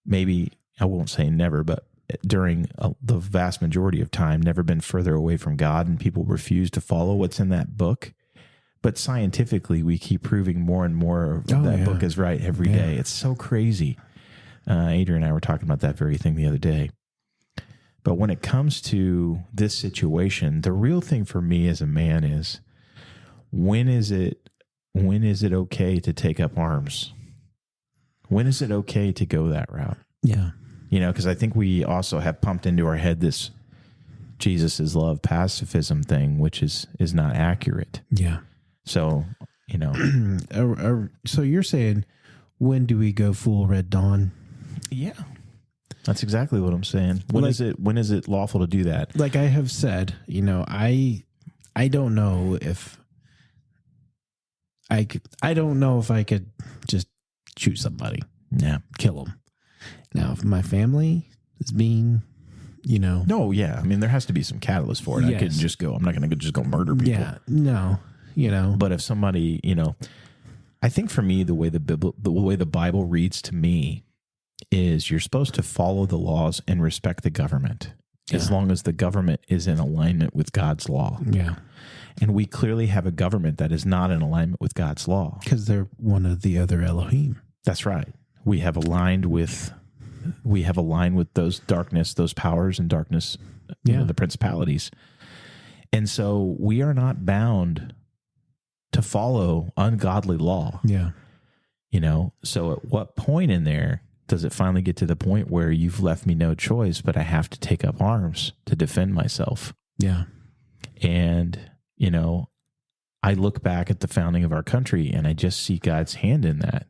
maybe, I won't say never, but during the vast majority of time, never been further away from God, and people refuse to follow what's in that book. But scientifically, we keep proving more and more that book is right every day. It's so crazy. Adrian and I were talking about that very thing the other day. But when it comes to this situation, the real thing for me as a man is, when is it okay to take up arms? When is it okay to go that route? Yeah. Because I think we also have pumped into our head this Jesus is love pacifism thing, which is not accurate. Yeah. So, So you're saying, when do we go full Red Dawn? Yeah. That's exactly what I'm saying. When is it lawful to do that? Like I have said, I don't know if I could just shoot somebody. Yeah. Kill them. Now, if my family is being, No, yeah. I mean, there has to be some catalyst for it. Yes. I couldn't just go, I'm not going to just go murder people. Yeah. No. But if somebody, I think for me, the way the Bible reads to me is, you're supposed to follow the laws and respect the government, as long as the government is in alignment with God's law. Yeah. And we clearly have a government that is not in alignment with God's law. Because they're one of the other Elohim. That's right. We have aligned with those darkness, those powers and darkness, the principalities. And so we are not bound to follow ungodly law. Yeah. So at what point in there does it finally get to the point where you've left me no choice, but I have to take up arms to defend myself? Yeah. And, I look back at the founding of our country, and I just see God's hand in that.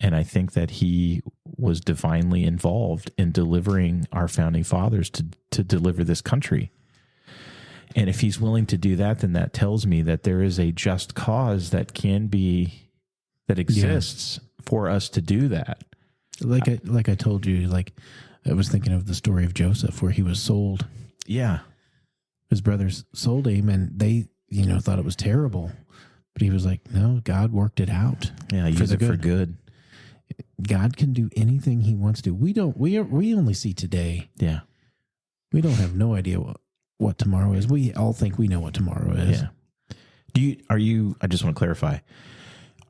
And I think that he was divinely involved in delivering our founding fathers to deliver this country. And if he's willing to do that, then that tells me that there is a just cause that exists for us to do that. Like I told you, I was thinking of the story of Joseph, where he was sold. Yeah. His brothers sold him, and they, thought it was terrible. But he was like, no, God worked it out. Yeah, use it for good. God can do anything he wants to. We only see today. Yeah. We don't have no idea what tomorrow is. We all think we know what tomorrow is. Yeah. I just want to clarify.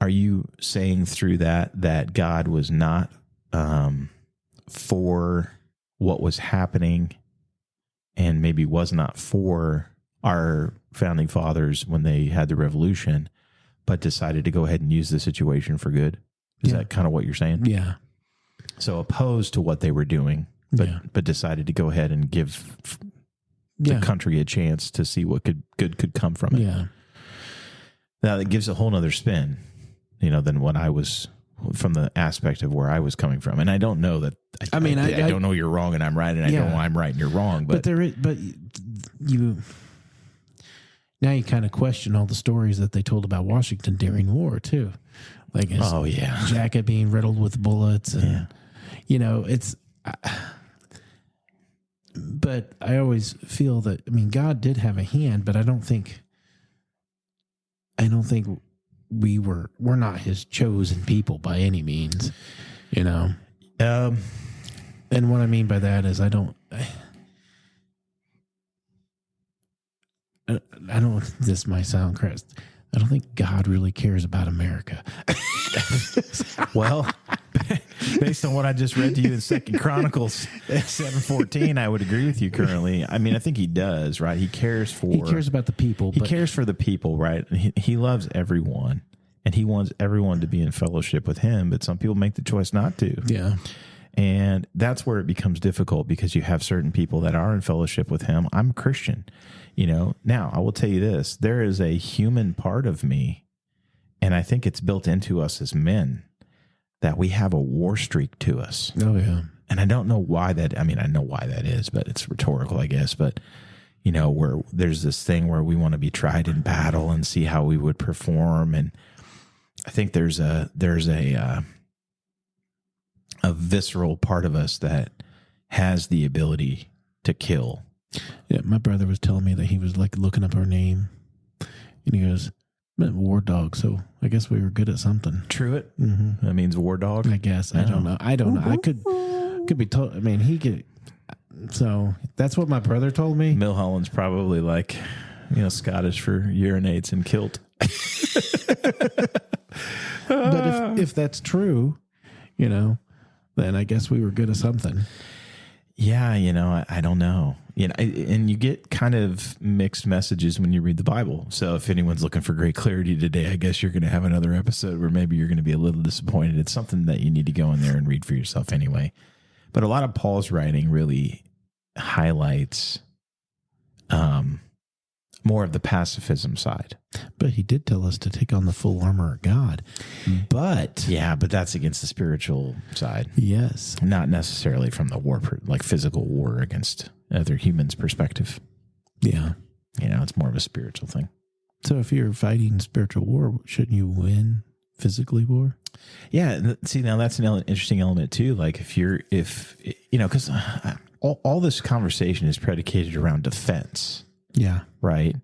Are you saying through that God was not for what was happening, and maybe was not for our founding fathers when they had the revolution, but decided to go ahead and use the situation for good? Is that kind of what you're saying? Yeah. So opposed to what they were doing, but decided to go ahead and give the country a chance to see what good could come from it. Yeah. Now that gives a whole nother spin, than what I was, from the aspect of where I was coming from. And I don't know that. I don't know you're wrong and I'm right, and I don't know I'm right and you're wrong. But now you kind of question all the stories that they told about Washington during war too. Like his jacket being riddled with bullets, and it's. But I always feel that, God did have a hand, but I don't think we're not his chosen people by any means, And what I mean by that is I don't, this might sound crass. I don't think God really cares about America. Well, based on what I just read to you in 2 Chronicles 7:14, I would agree with you currently. I think he does, right? He cares about the people. He cares for the people, right? He loves everyone, and he wants everyone to be in fellowship with him, but some people make the choice not to. Yeah. And that's where it becomes difficult, because you have certain people that are in fellowship with him. I'm a Christian, Now, I will tell you this. There is a human part of me, and I think it's built into us as men, that we have a war streak to us. Oh, yeah. And I don't know why that, I know why that is, but it's rhetorical, I guess. But, where there's this thing where we want to be tried in battle and see how we would perform. And I think there's a a visceral part of us that has the ability to kill. Yeah, my brother was telling me that he was like looking up our name, and he goes, "War dog." So I guess we were good at something. Truett? Mm-hmm. That means war dog? I guess. I don't know. I don't know. I could be told. I mean, he could. So that's what my brother told me. Milholland's probably like, Scottish for urinates and kilt. But if that's true, then I guess we were good at something. Yeah, I don't know. And you get kind of mixed messages when you read the Bible. So if anyone's looking for great clarity today, I guess you're going to have another episode where maybe you're going to be a little disappointed. It's something that you need to go in there and read for yourself anyway. But a lot of Paul's writing really highlights more of the pacifism side. But he did tell us to take on the full armor of God. But but that's against the spiritual side. Yes. Not necessarily from the war, like physical war against other humans' perspective. Yeah. It's more of a spiritual thing. So if you're fighting spiritual war, shouldn't you win physically war? Yeah. See, now that's an interesting element too. Like because all this conversation is predicated around defense. Yeah. Right.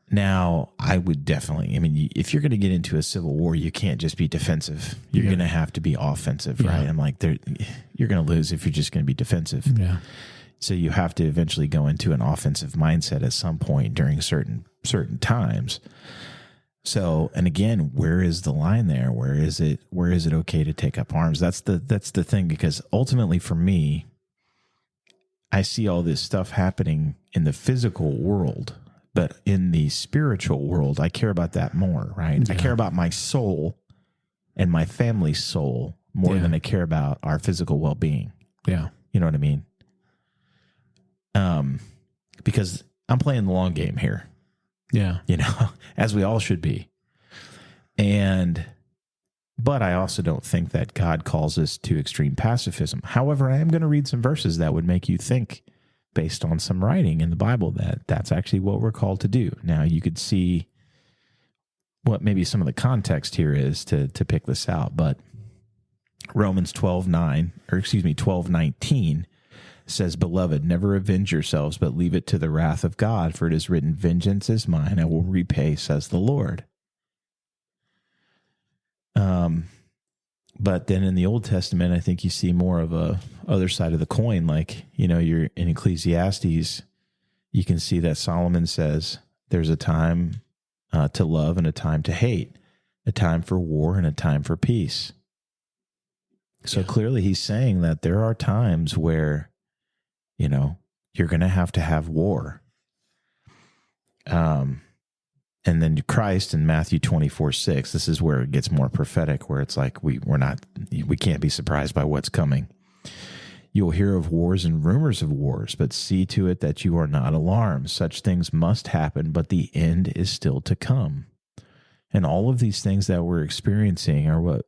Now, I would definitely, if you're going to get into a civil war, you can't just be defensive. You're going to have to be offensive, right? I'm like, you're going to lose if you're just going to be defensive. Yeah. So you have to eventually go into an offensive mindset at some point during certain times. So, and again, where is the line there? Where is it okay to take up arms? That's the thing, because ultimately for me, I see all this stuff happening in the physical world, but in the spiritual world, I care about that more, right? Yeah. I care about my soul and my family's soul more than I care about our physical well-being. Yeah. You know what I mean? Because I'm playing the long game here. Yeah. As we all should be. But I also don't think that God calls us to extreme pacifism. However, I am going to read some verses that would make you think, based on some writing in the Bible, that that's actually what we're called to do. Now, you could see what maybe some of the context here is to pick this out, but Romans 12:19 says, "Beloved, never avenge yourselves, but leave it to the wrath of God, for it is written, 'Vengeance is mine, I will repay,' says the Lord." But then in the Old Testament, I think you see more of a other side of the coin. Like, you're in Ecclesiastes, you can see that Solomon says there's a time to love and a time to hate, a time for war and a time for peace. So clearly he's saying that there are times where, you're going to have war. And then Christ in Matthew 24:6, this is where it gets more prophetic, where it's like we can't be surprised by what's coming. "You'll hear of wars and rumors of wars, but see to it that you are not alarmed. Such things must happen, but the end is still to come." And all of these things that we're experiencing are what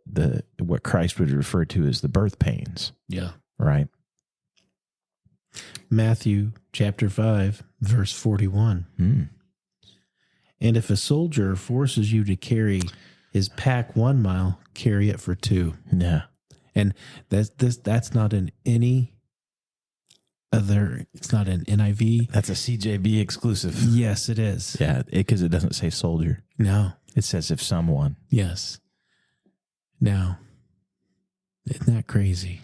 Christ would refer to as the birth pains. Yeah. Right? Matthew chapter 5, verse 41. "And if a soldier forces you to carry his pack 1 mile, carry it for 2. Yeah. And that's not in any other, it's not an NIV. That's a CJB exclusive. Yes, it is. Yeah, because it doesn't say soldier. No. It says if someone. Yes. Now, isn't that crazy?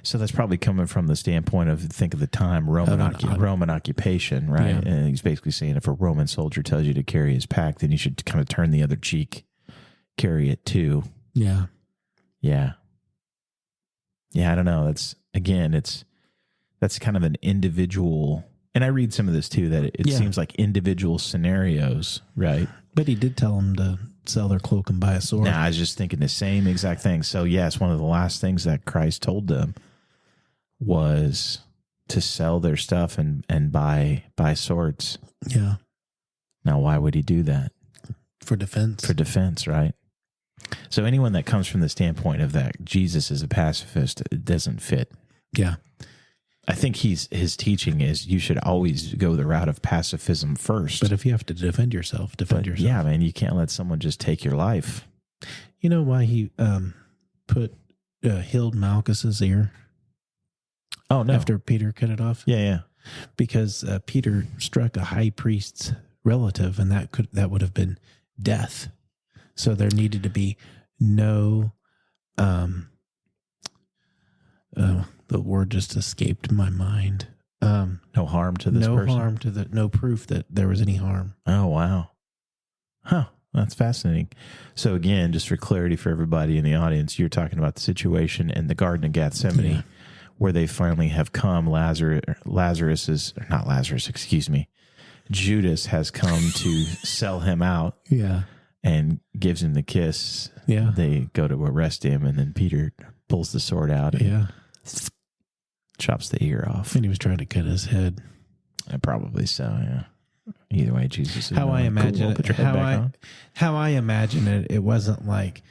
So that's probably coming from the standpoint of, think of the time, Roman occupation, right? Yeah. And he's basically saying if a Roman soldier tells you to carry his pack, then you should kind of turn the other cheek, carry it too. Yeah. Yeah. Yeah, I don't know. That's kind of an individual, and I read some of this too, that it seems like individual scenarios, right? But he did tell them to sell their cloak and buy a sword. I was just thinking the same exact thing. So yes, one of the last things that Christ told them was to sell their stuff and buy swords. Yeah. Now, why would he do that? For defense. For defense, right? So anyone that comes from the standpoint of that Jesus is a pacifist, it doesn't fit. Yeah. I think his teaching is you should always go the route of pacifism first. But if you have to defend yourself. Yeah, man, you can't let someone just take your life. You know why he put healed Malchus's ear Oh, no. after Peter cut it off? Yeah. Because Peter struck a high priest's relative, and that would have been death. So there needed to be no, the word just escaped my mind. No harm to this person? No proof that there was any harm. Oh, wow. Huh. That's fascinating. So again, just for clarity for everybody in the audience, you're talking about the situation in the Garden of Gethsemane where they finally have come. Judas has come to sell him out. Yeah. And gives him the kiss. Yeah. They go to arrest him, and then Peter pulls the sword out and chops the ear off. And he was trying to cut his head. Probably so, yeah. Either way, Jesus. How I imagine it. How I imagine it. It wasn't like,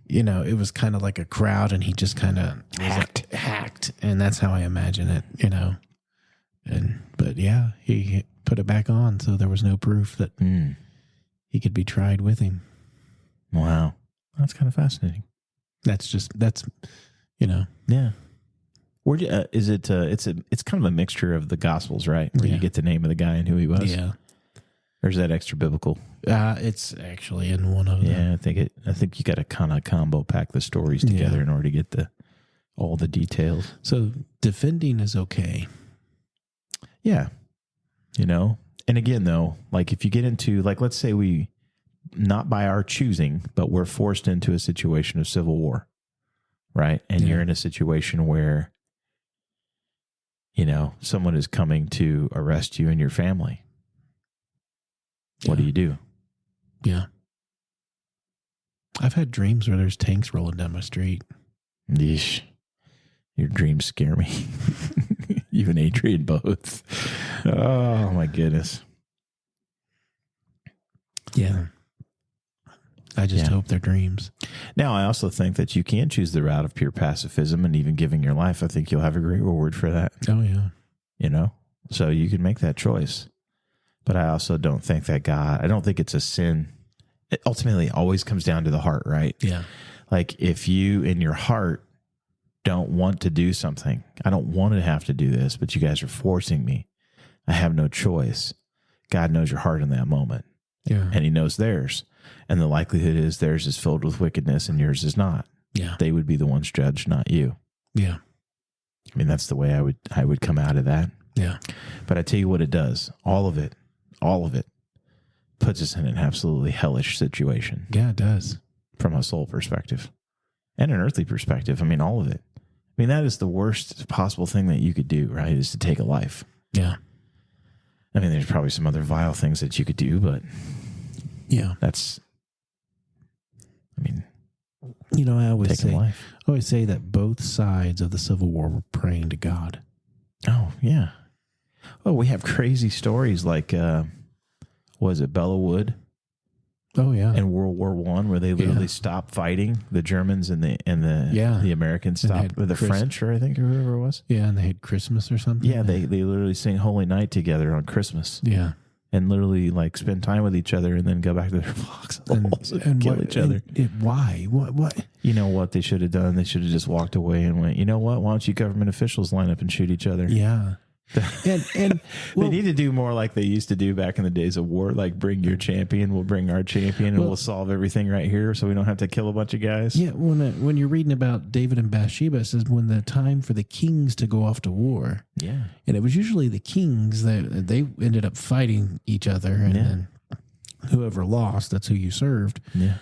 it was kind of like a crowd, and he just kind of hacked, and that's how I imagine it. But yeah, he put it back on, so there was no proof that he could be tried with him. Wow, that's kind of fascinating. Yeah. Where is it? It's kind of a mixture of the Gospels, right? Where you get the name of the guy and who he was. Yeah. Or is that extra biblical? It's actually in one of them. Yeah, I think you got to kind of combo pack the stories together in order to get all the details. So defending is okay. Yeah. And again, though, like if you get into, like, let's say we, not by our choosing, but we're forced into a situation of civil war, right? And you're in a situation where, someone is coming to arrest you and your family. What do you do? Yeah. I've had dreams where there's tanks rolling down my street. Yeesh. Your dreams scare me. You and Adrian both. Oh, my goodness. Yeah. I just hope they're dreams. Now, I also think that you can choose the route of pure pacifism and even giving your life. I think you'll have a great reward for that. Oh, yeah. So you can make that choice. But I also don't think that I don't think it's a sin. It ultimately always comes down to the heart, right? Yeah. Like if you in your heart don't want to do something, I don't want to have to do this, but you guys are forcing me. I have no choice. God knows your heart in that moment. Yeah. And he knows theirs. And the likelihood is theirs is filled with wickedness and yours is not. Yeah. They would be the ones judged, not you. Yeah. I mean, that's the way I would come out of that. Yeah. But I tell you what it does. All of it puts us in an absolutely hellish situation. Yeah, it does. From a soul perspective and an earthly perspective. I mean, all of it. I mean, that is the worst possible thing that you could do, right? Is to take a life. Yeah. I mean, there's probably some other vile things that you could do, but I always say that both sides of the Civil War were praying to God. Oh, yeah. Oh, we have crazy stories like, was it Bella Wood? Oh, yeah. In World War I, where they literally stopped fighting the Germans and the Americans stopped, or the French, or I think, or whoever it was. Yeah, and they had Christmas or something. Yeah, they literally sing Holy Night together on Christmas. Yeah. And literally like spend time with each other and then go back to their foxholes and kill each other. Why? What? You know what they should have done? They should have just walked away and went, you know what? Why don't you government officials line up and shoot each other? Yeah. And they need to do more like they used to do back in the days of war, like bring your champion, we'll bring our champion, and we'll solve everything right here so we don't have to kill a bunch of guys. Yeah, when you're reading about David and Bathsheba, it says when the time for the kings to go off to war. Yeah. And it was usually the kings that they ended up fighting each other, and then whoever lost, that's who you served. Yeah.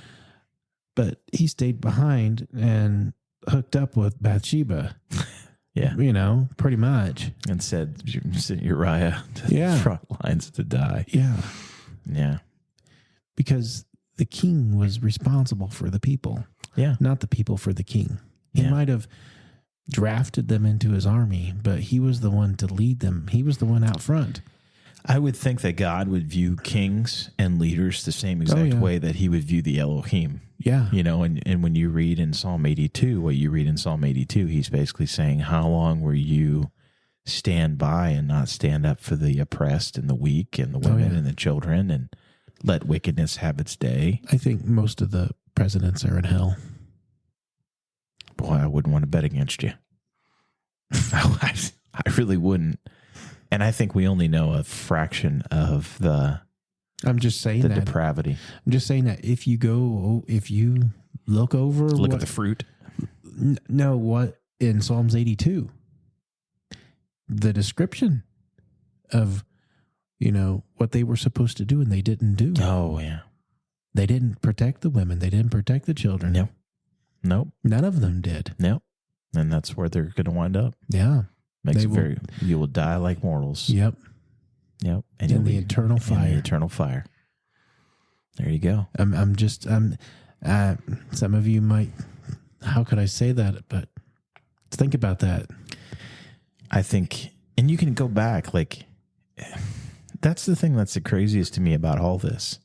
But he stayed behind and hooked up with Bathsheba. Yeah. Pretty much. And sent Uriah to the front lines to die. Yeah. Yeah. Because the king was responsible for the people. Yeah. Not the people for the king. He might have drafted them into his army, but he was the one to lead them. He was the one out front. I would think that God would view kings and leaders the same exact way that he would view the Elohim. Yeah. And when you read in Psalm 82, what you read in Psalm 82, he's basically saying, how long will you stand by and not stand up for the oppressed and the weak and the women and the children and let wickedness have its day? I think most of the presidents are in hell. boy, I wouldn't want to bet against you. I really wouldn't. And I think we only know a fraction of the I'm just saying that depravity. I'm just saying that if you look over, Look at the fruit. No, what in Psalms 82, the description of, what they were supposed to do and they didn't do. Oh, yeah. They didn't protect the women. They didn't protect the children. Nope. Nope. None of them did. Nope. And that's where they're going to wind up. Yeah. You will die like mortals. Yep. Yep. And in the eternal fire. In the eternal fire. There you go. Some of you might, how could I say that? But think about that. I think, and you can go back, like, that's the thing that's the craziest to me about all this,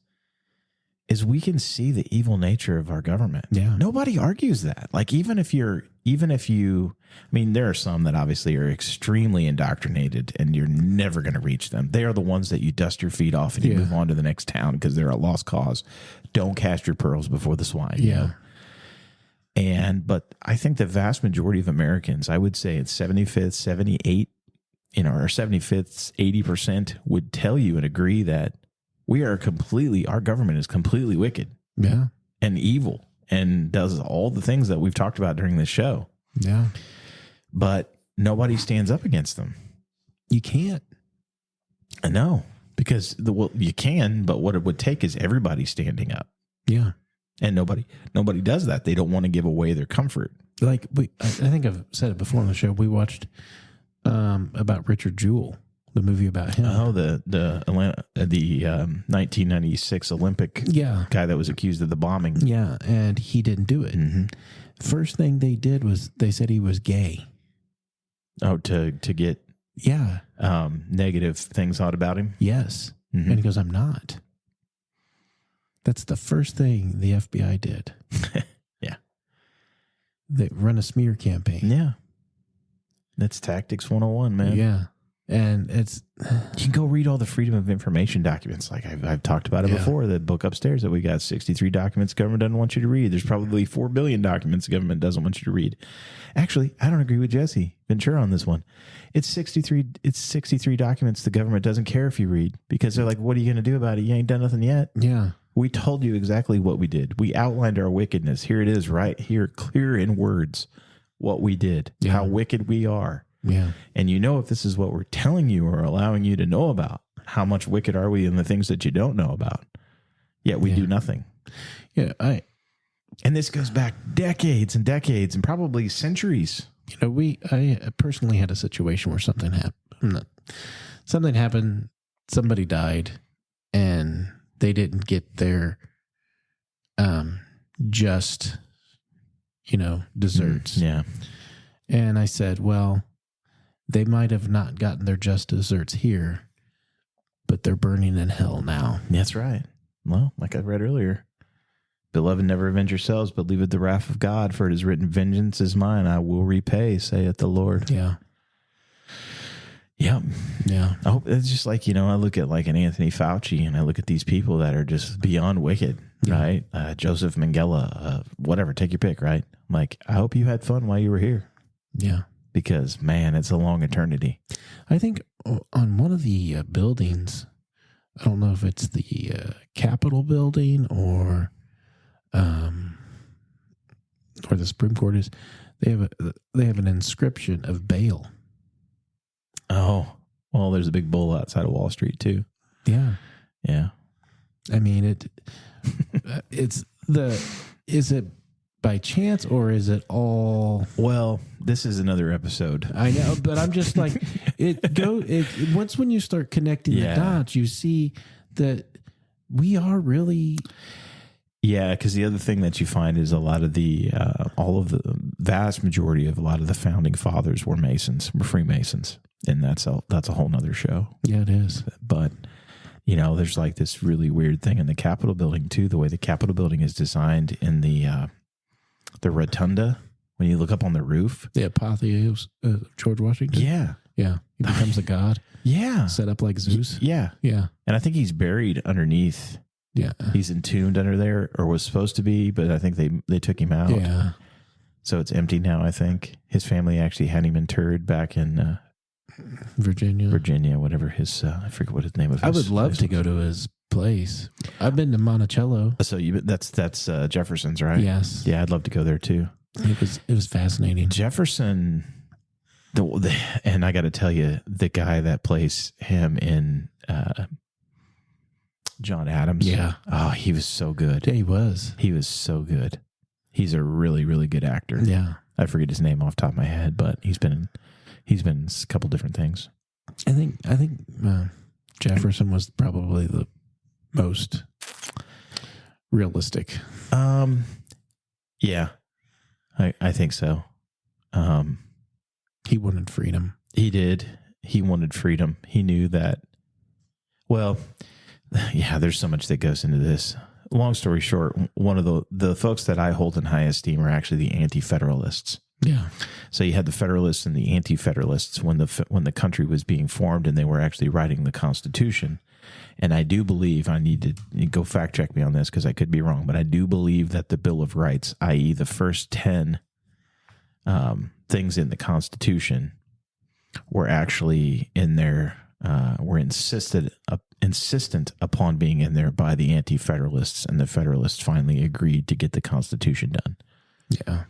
is we can see the evil nature of our government. Yeah. Nobody argues that. Like, even if you, I mean, there are some that obviously are extremely indoctrinated and you're never going to reach them. They are the ones that you dust your feet off and you move on to the next town because they're a lost cause. Don't cast your pearls before the swine. Yeah. But I think the vast majority of Americans, I would say it's 75th, 78, or 75th, 80% would tell you and agree that our government is completely wicked. Yeah. And evil and does all the things that we've talked about during this show. Yeah. But nobody stands up against them. You can't. I know, because you can, but what it would take is everybody standing up. Yeah. And nobody does that. They don't want to give away their comfort. Like I think I've said it before on the show. We watched about Richard Jewell, the movie about him. Oh, the 1996 Olympic guy that was accused of the bombing. Yeah, and he didn't do it. Mm-hmm. First thing they did was they said he was gay. Oh, to get negative things out about him? Yes. Mm-hmm. And he goes, I'm not. That's the first thing the FBI did. Yeah. They run a smear campaign. Yeah. That's Tactics 101, man. Yeah. And you can go read all the Freedom of Information documents. Like I've talked about it before, the book upstairs that we got, 63 documents the government doesn't want you to read. There's probably 4 billion documents the government doesn't want you to read. Actually, I don't agree with Jesse Ventura on this one. It's 63 documents the government doesn't care if you read, because they're like, what are you going to do about it? You ain't done nothing yet. Yeah. We told you exactly what we did. We outlined our wickedness. Here it is right here, clear in words, what we did, how wicked we are. Yeah. And if this is what we're telling you or allowing you to know about, how much wicked are we in the things that you don't know about? Yet we do nothing. Yeah. And this goes back decades and decades and probably centuries. I personally had a situation where something happened. Somebody died, and they didn't get their just, desserts. Yeah. And I said, well, they might have not gotten their just desserts here, but they're burning in hell now. That's right. Well, like I read earlier, beloved, never avenge yourselves, but leave it the wrath of God, for it is written, vengeance is mine, I will repay, saith the Lord. Yeah. Yep. Yeah. I hope it's just like, I look at like an Anthony Fauci and I look at these people that are just beyond wicked, right? Joseph Mengele, whatever, take your pick, right? I'm like, I hope you had fun while you were here. Yeah. Because, man, it's a long eternity. I think on one of the buildings, I don't know if it's the Capitol building or where the Supreme Court is, they have an inscription of Baal. Oh, well, there's a big bull outside of Wall Street too. Yeah. Yeah. I mean, is it by chance or is it all? Well, this is another episode. I know, but I'm just like, once when you start connecting the dots, you see that we are really. Yeah, because the other thing that you find is a lot of the, all of the vast majority of a lot of the founding fathers were Masons, were Freemasons. And that's a whole nother show. Yeah, it is. But, there's like this really weird thing in the Capitol building too, the way the Capitol building is designed in the rotunda, when you look up on the roof. The apotheosis of George Washington? Yeah. Yeah. He becomes a god. Yeah. Set up like Zeus. Yeah. Yeah. And I think he's buried underneath. Yeah. He's entombed under there, or was supposed to be, but I think they took him out. Yeah. So it's empty now, I think. His family actually had him interred back in Virginia, whatever his, I forget what his name of his. I would love to go to his place. I've been to Monticello. So that's Jefferson's, right? Yes. Yeah, I'd love to go there too. It was fascinating. Jefferson, and I got to tell you, the guy that plays him in John Adams. Yeah. Oh, he was so good. Yeah, he was. He was so good. He's a really, really good actor. Yeah. I forget his name off the top of my head, but he's been in a couple different things. I think Jefferson was probably the most realistic. Yeah, I think so. He wanted freedom. He did. He wanted freedom. He knew that. Well, yeah, there's so much that goes into this. Long story short, one of the folks that I hold in high esteem are actually the Anti-Federalists. Yeah. So you had the Federalists and the Anti-Federalists when the country was being formed and they were actually writing the Constitution. And I do believe, I need to go fact check me on this because I could be wrong, but I do believe that the Bill of Rights, i.e. the first 10 things in the Constitution, were actually in there, were insistent upon being in there by the Anti-Federalists, and the Federalists finally agreed to get the Constitution done. Yeah.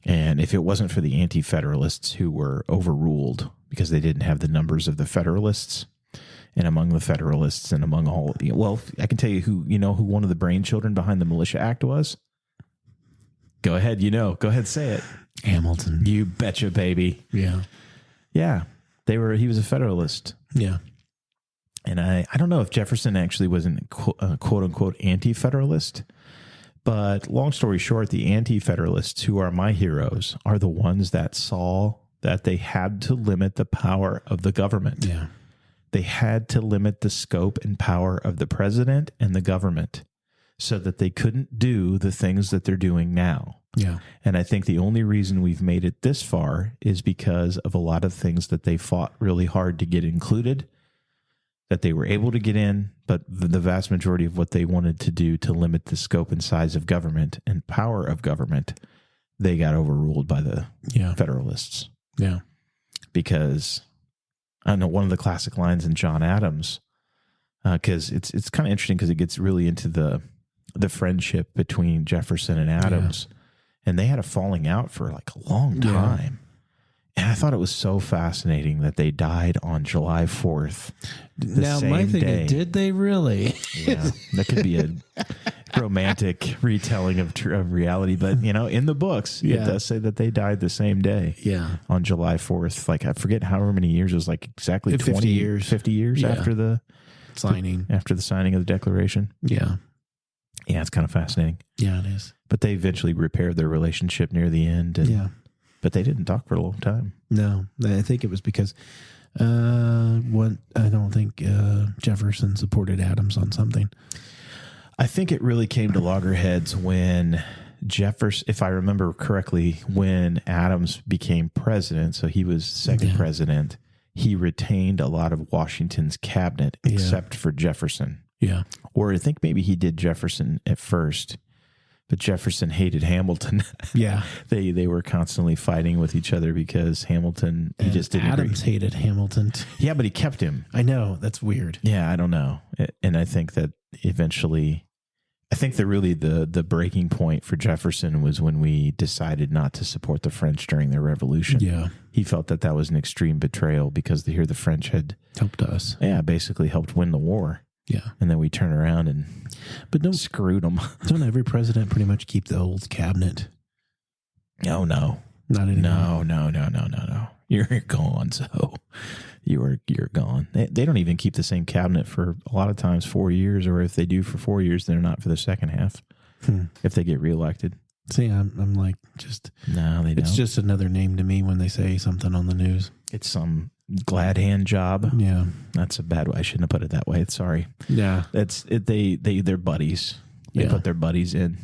And if it wasn't for the Anti-Federalists who were overruled because they didn't have the numbers of the Federalists, and among the Federalists and among all, well, I can tell you who one of the brainchildren behind the Militia Act was. Go ahead, go ahead, say it. Hamilton. You betcha, baby. Yeah. Yeah. He was a Federalist. Yeah. And I don't know if Jefferson actually was a quote unquote anti-Federalist, but long story short, the Anti-Federalists, who are my heroes, are the ones that saw that they had to limit the power of the government. Yeah. They had to limit the scope and power of the president and the government so that they couldn't do the things that they're doing now. Yeah. And I think the only reason we've made it this far is because of a lot of things that they fought really hard to get included, that they were able to get in, but the vast majority of what they wanted to do to limit the scope and size of government and power of government, they got overruled by the Federalists. Yeah. Because I know one of the classic lines in John Adams, because it's kind of interesting because it gets really into the friendship between Jefferson and Adams, and they had a falling out for like a long time. And I thought it was so fascinating that they died on July 4th. Now, my thing is, did they really? Yeah, that could be a romantic retelling of reality. But, in the books, it does say that they died the same day. Yeah. On July 4th. Like, I forget however many years. It was like exactly 50 years. 50 years after the signing. After the signing of the Declaration. Yeah. Yeah, it's kind of fascinating. Yeah, it is. But they eventually repaired their relationship near the end. And, but they didn't talk for a long time. No, I think it was because I don't think Jefferson supported Adams on something. I think it really came to loggerheads when Jefferson, if I remember correctly, when Adams became president, so he was second president, he retained a lot of Washington's cabinet except for Jefferson. Yeah. Or I think maybe he did Jefferson at first, but Jefferson hated Hamilton. Yeah. They were constantly fighting with each other because Hamilton, he just didn't Adams agree. hated Hamilton. Yeah, but he kept him. I know. That's weird. Yeah, I don't know. And I think that eventually, I think that really the breaking point for Jefferson was when we decided not to support the French during their revolution. Yeah. He felt that that was an extreme betrayal because here the French had helped us. Yeah, basically helped win the war. Yeah. And then we turn around and screwed them. Don't every president pretty much keep the old cabinet? Oh, no. Not anymore. No. You're gone, so you're gone. They don't even keep the same cabinet for a lot of times 4 years, or if they do for 4 years, they're not for the second half if they get reelected. See, I'm like no, they don't. It's just another name to me when they say something on the news. It's some glad hand job. Yeah, that's a bad way. I shouldn't have put it that way. Sorry. Yeah, that's it. They're buddies. They put their buddies in.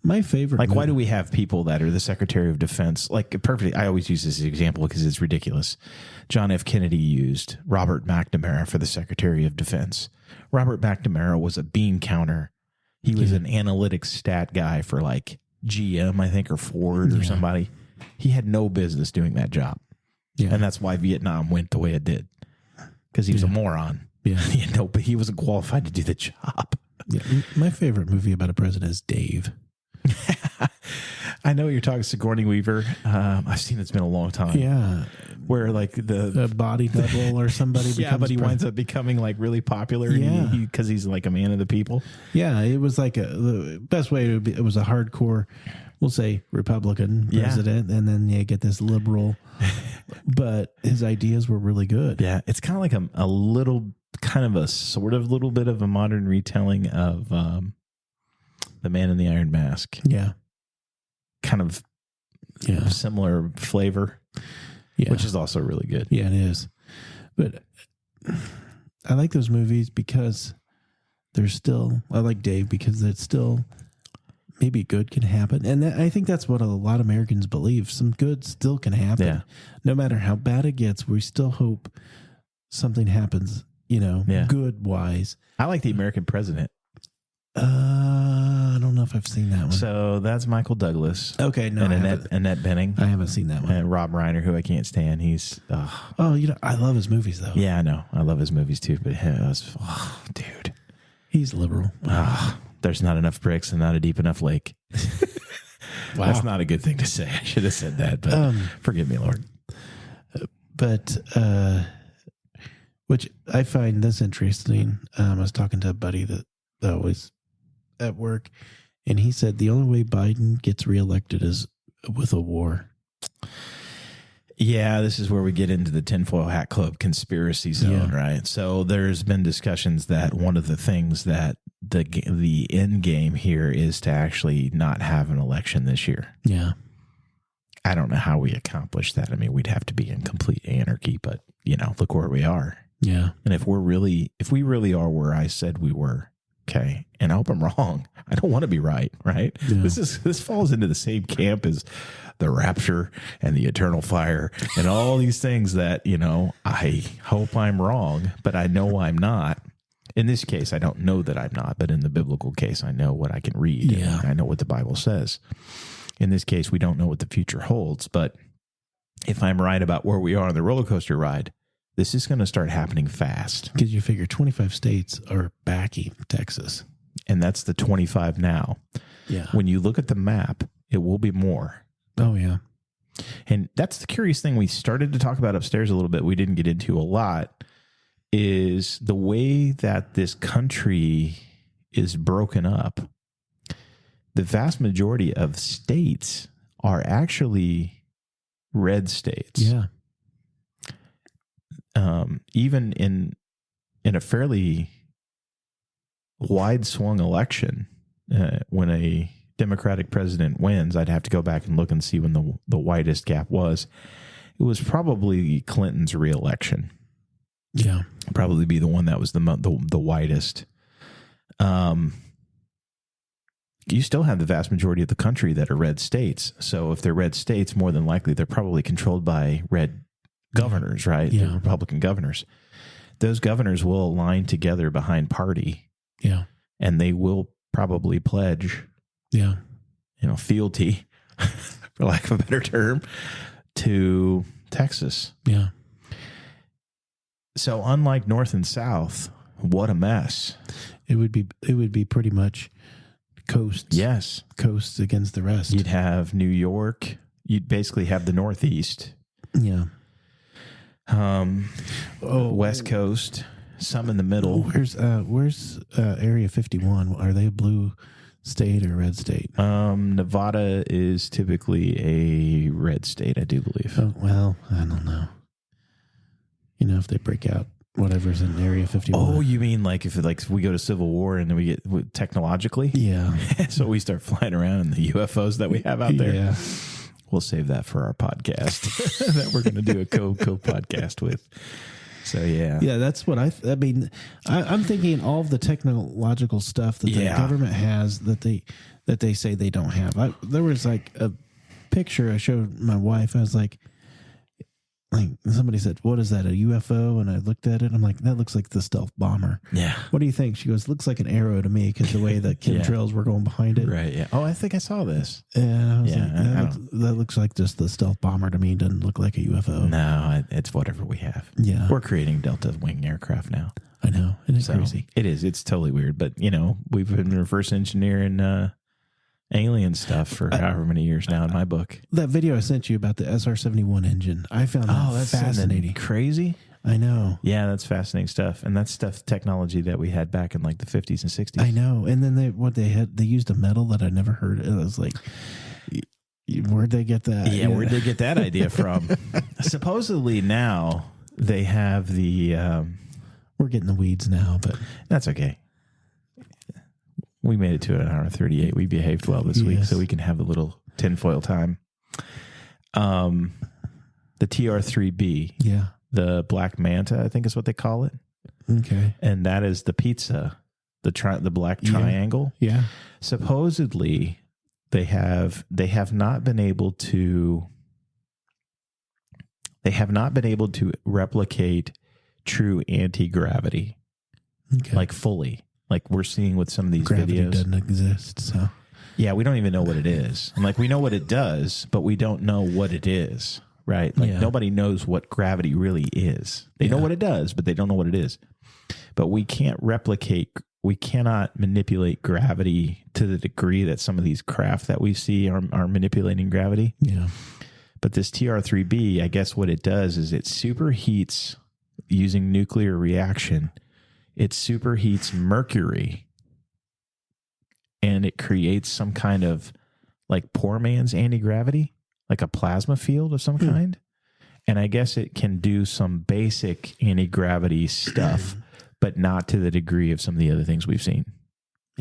My favorite. Like, why do we have people that are the Secretary of Defense? Like, perfectly. I always use this example because it's ridiculous. John F. Kennedy used Robert McNamara for the Secretary of Defense. Robert McNamara was a bean counter. He was an analytics stat guy for like GM, I think, or Ford or somebody. he had no business doing that job. Yeah. And that's why Vietnam went the way it did. Because he was a moron. Yeah. He wasn't qualified to do the job. Yeah. My favorite movie about a president is Dave. I know you're talking Sigourney Weaver. I've seen it's been a long time. Yeah. Where like the body double or somebody becomes but he winds up becoming like really popular. Yeah. Because he's like a man of the people. Yeah. It was like the best way to be. It was a hardcore, we'll say Republican president. And then you get this liberal, but his ideas were really good. Yeah. It's kind of like a little, kind of a sort of little bit of a modern retelling of The Man in the Iron Mask. Yeah. Kind of similar flavor, which is also really good. Yeah, it is. But I like those movies because there's still, I like Dave because it's still, maybe good can happen. And I think that's what a lot of Americans believe. Some good still can happen. Yeah. No matter how bad it gets, we still hope something happens, good wise. I like The American President. I don't know if I've seen that one. So that's Michael Douglas. Okay, no, and Annette Bening. I haven't seen that one. And Rob Reiner, who I can't stand. He's I love his movies though. Yeah, I know. I love his movies too. But dude, he's liberal. There's not enough bricks and not a deep enough lake. Wow, that's not a good thing to say. I should have said that, but forgive me, Lord. But which I find this interesting. I was talking to a buddy that was at work, and he said the only way Biden gets reelected is with a war. Yeah, this is where we get into the tinfoil hat club conspiracy zone, right? So there's been discussions that one of the things that the end game here is to actually not have an election this year. Yeah. I don't know how we accomplish that. I mean, we'd have to be in complete anarchy, but look where we are. Yeah. And if we really are where I said we were, okay, and I hope I'm wrong. I don't want to be right? Yeah. This falls into the same camp as the rapture and the eternal fire and all these things that, I hope I'm wrong, but I know I'm not. In this case, I don't know that I'm not, but in the biblical case, I know what I can read. Yeah. And I know what the Bible says. In this case, we don't know what the future holds, but if I'm right about where we are on the roller coaster ride, this is going to start happening fast. Because you figure 25 states are backing Texas. And that's the 25 now. Yeah. When you look at the map, it will be more. Oh, yeah. And that's the curious thing we started to talk about upstairs a little bit. We didn't get into a lot is the way that this country is broken up. The vast majority of states are actually red states. Yeah. Even in a fairly wide swung election, when a Democratic president wins, I'd have to go back and look and see when the widest gap was. It was probably Clinton's reelection. Yeah, probably be the one that was the widest. You still have the vast majority of the country that are red states. So if they're red states, more than likely they're probably controlled by red governors, right? Yeah. The Republican governors. Those governors will align together behind party. Yeah. And they will probably pledge, fealty, for lack of a better term, to Texas. Yeah. So unlike North and South, what a mess. It would be pretty much coasts. Yes. Coasts against the rest. You'd have New York. You'd basically have the Northeast. Yeah. West Coast, some in the middle. Where's Area 51? Are they a blue state or red state? Nevada is typically a red state, I do believe. Oh, well, I don't know. If they break out whatever's in Area 51. Oh, you mean like if we go to Civil War and then we get technologically? Yeah. So we start flying around in the UFOs that we have out there. Yeah. We'll save that for our podcast that we're going to do a co podcast with. So yeah, that's what I mean. I'm thinking all of the technological stuff that the government has that they say they don't have. There was like a picture I showed my wife. I was like, like somebody said, what is that, a UFO? And I looked at it. I'm like, that looks like the stealth bomber. Yeah. What do you think? She goes, looks like an arrow to me because the way the chemtrails were going behind it. Right. Yeah. Oh, I think I saw this. And I was Yeah, like, that looks like just the stealth bomber to me. Doesn't look like a UFO. No, it's whatever we have. Yeah. We're creating Delta wing aircraft now. I know. It is So, crazy. It is. It's totally weird. But, we've been reverse engineering alien stuff for however many years now in my book. That video I sent you about the SR-71 engine, I found that fascinating. Crazy. I know. Yeah, that's fascinating stuff. And that's technology that we had back in like the 50s and 60s. I know. And then they used a metal that I never heard. It was like, where'd they get that? Yeah, where'd they get that idea from? Supposedly now they have the... we're getting the weeds now, but... That's okay. We made it to an hour 38. We behaved well this week, so we can have a little tinfoil time. The TR-3B, yeah, the Black Manta, I think is what they call it. Okay. And that is the pizza, the black triangle. Yeah. Supposedly, they have not been able to replicate true anti-gravity, like fully. Like we're seeing with some of these Gravity videos. doesn't exist, so. Yeah, we don't even know what it is. And like we know what it does, but we don't know what it is, right? Like nobody knows what gravity really is. They know what it does, but they don't know what it is. But we cannot manipulate gravity to the degree that some of these craft that we see are manipulating gravity. Yeah. But this TR-3B, I guess what it does is it superheats using nuclear reaction. It superheats mercury and it creates some kind of like poor man's anti-gravity, like a plasma field of some kind. And I guess it can do some basic anti-gravity stuff, but not to the degree of some of the other things we've seen.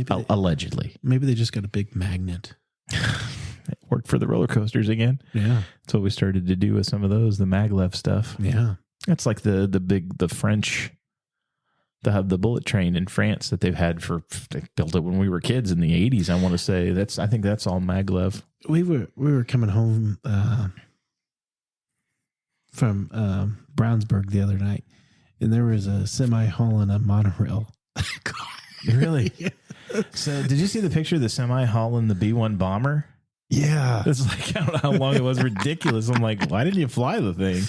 Allegedly. Maybe they just got a big magnet. It worked for the roller coasters again. Yeah. That's what we started to do with some of those, the maglev stuff. Yeah. That's like the French... The bullet train in France that they've had they built it when we were kids in the 80s. I want to say I think that's all maglev. We were coming home from Brownsburg the other night, and there was a semi hauling a monorail. Really? Yeah. So did you see the picture of the semi hauling the B-1 bomber? Yeah. It's like, I don't know how long it was. Ridiculous. I'm like, why didn't you fly the thing?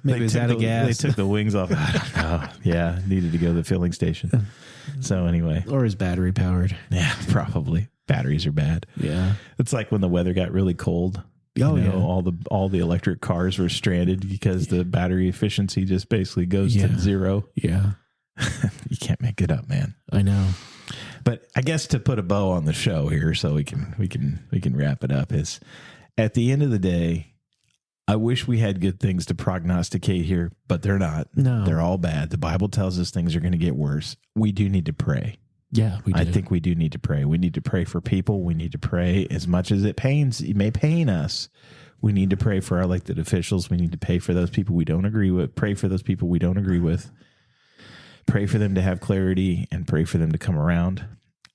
Maybe it was out of gas. They took the wings off. I don't know. Yeah. Needed to go to the filling station. So anyway. Or is battery powered? Yeah, probably. Batteries are bad. Yeah. It's like when the weather got really cold. All the electric cars were stranded because the battery efficiency just basically goes to zero. Yeah. You can't make it up, man. I know. But I guess to put a bow on the show here, so we can wrap it up, is at the end of the day, I wish we had good things to prognosticate here, but they're not. No, they're all bad. The Bible tells us things are going to get worse. We do need to pray. Yeah, we do. I think we do need to pray. We need to pray for people. We need to pray as much as it may pain us. We need to pray for our elected officials. We need to pray for those people we don't agree with. Pray for those people we don't agree with. Pray for them to have clarity and pray for them to come around.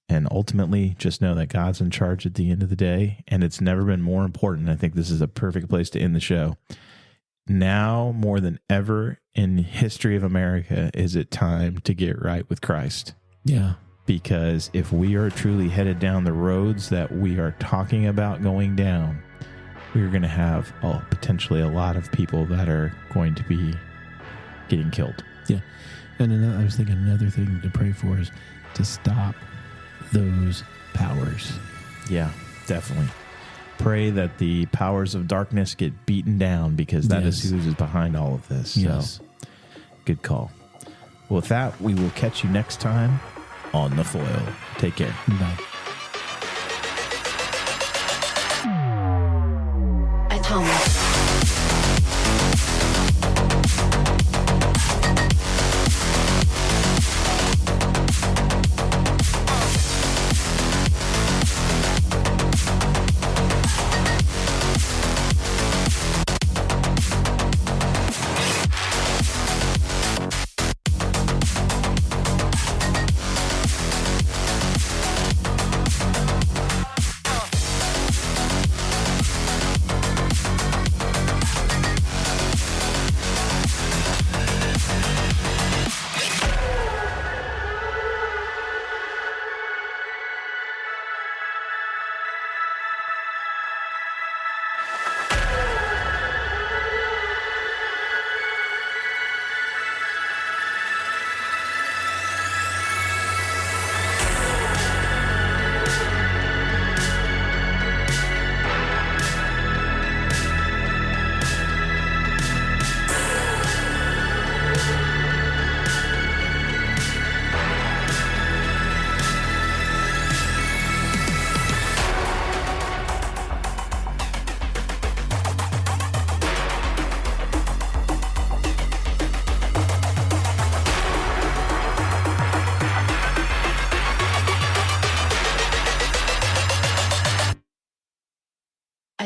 And ultimately, just know that God's in charge at the end of the day. And it's never been more important. I think this is a perfect place to end the show. Now, more than ever in the history of America, is it time to get right with Christ. Yeah. Because if we are truly headed down the roads that we are talking about going down, we are going to have potentially a lot of people that are going to be getting killed. Yeah. And I was thinking another thing to pray for is to stop those powers. Yeah, definitely. Pray that the powers of darkness get beaten down, because that is who is behind all of this. Yes. So, good call. Well, with that, we will catch you next time on The Foil. Take care. Bye. Atomic.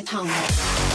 tongue.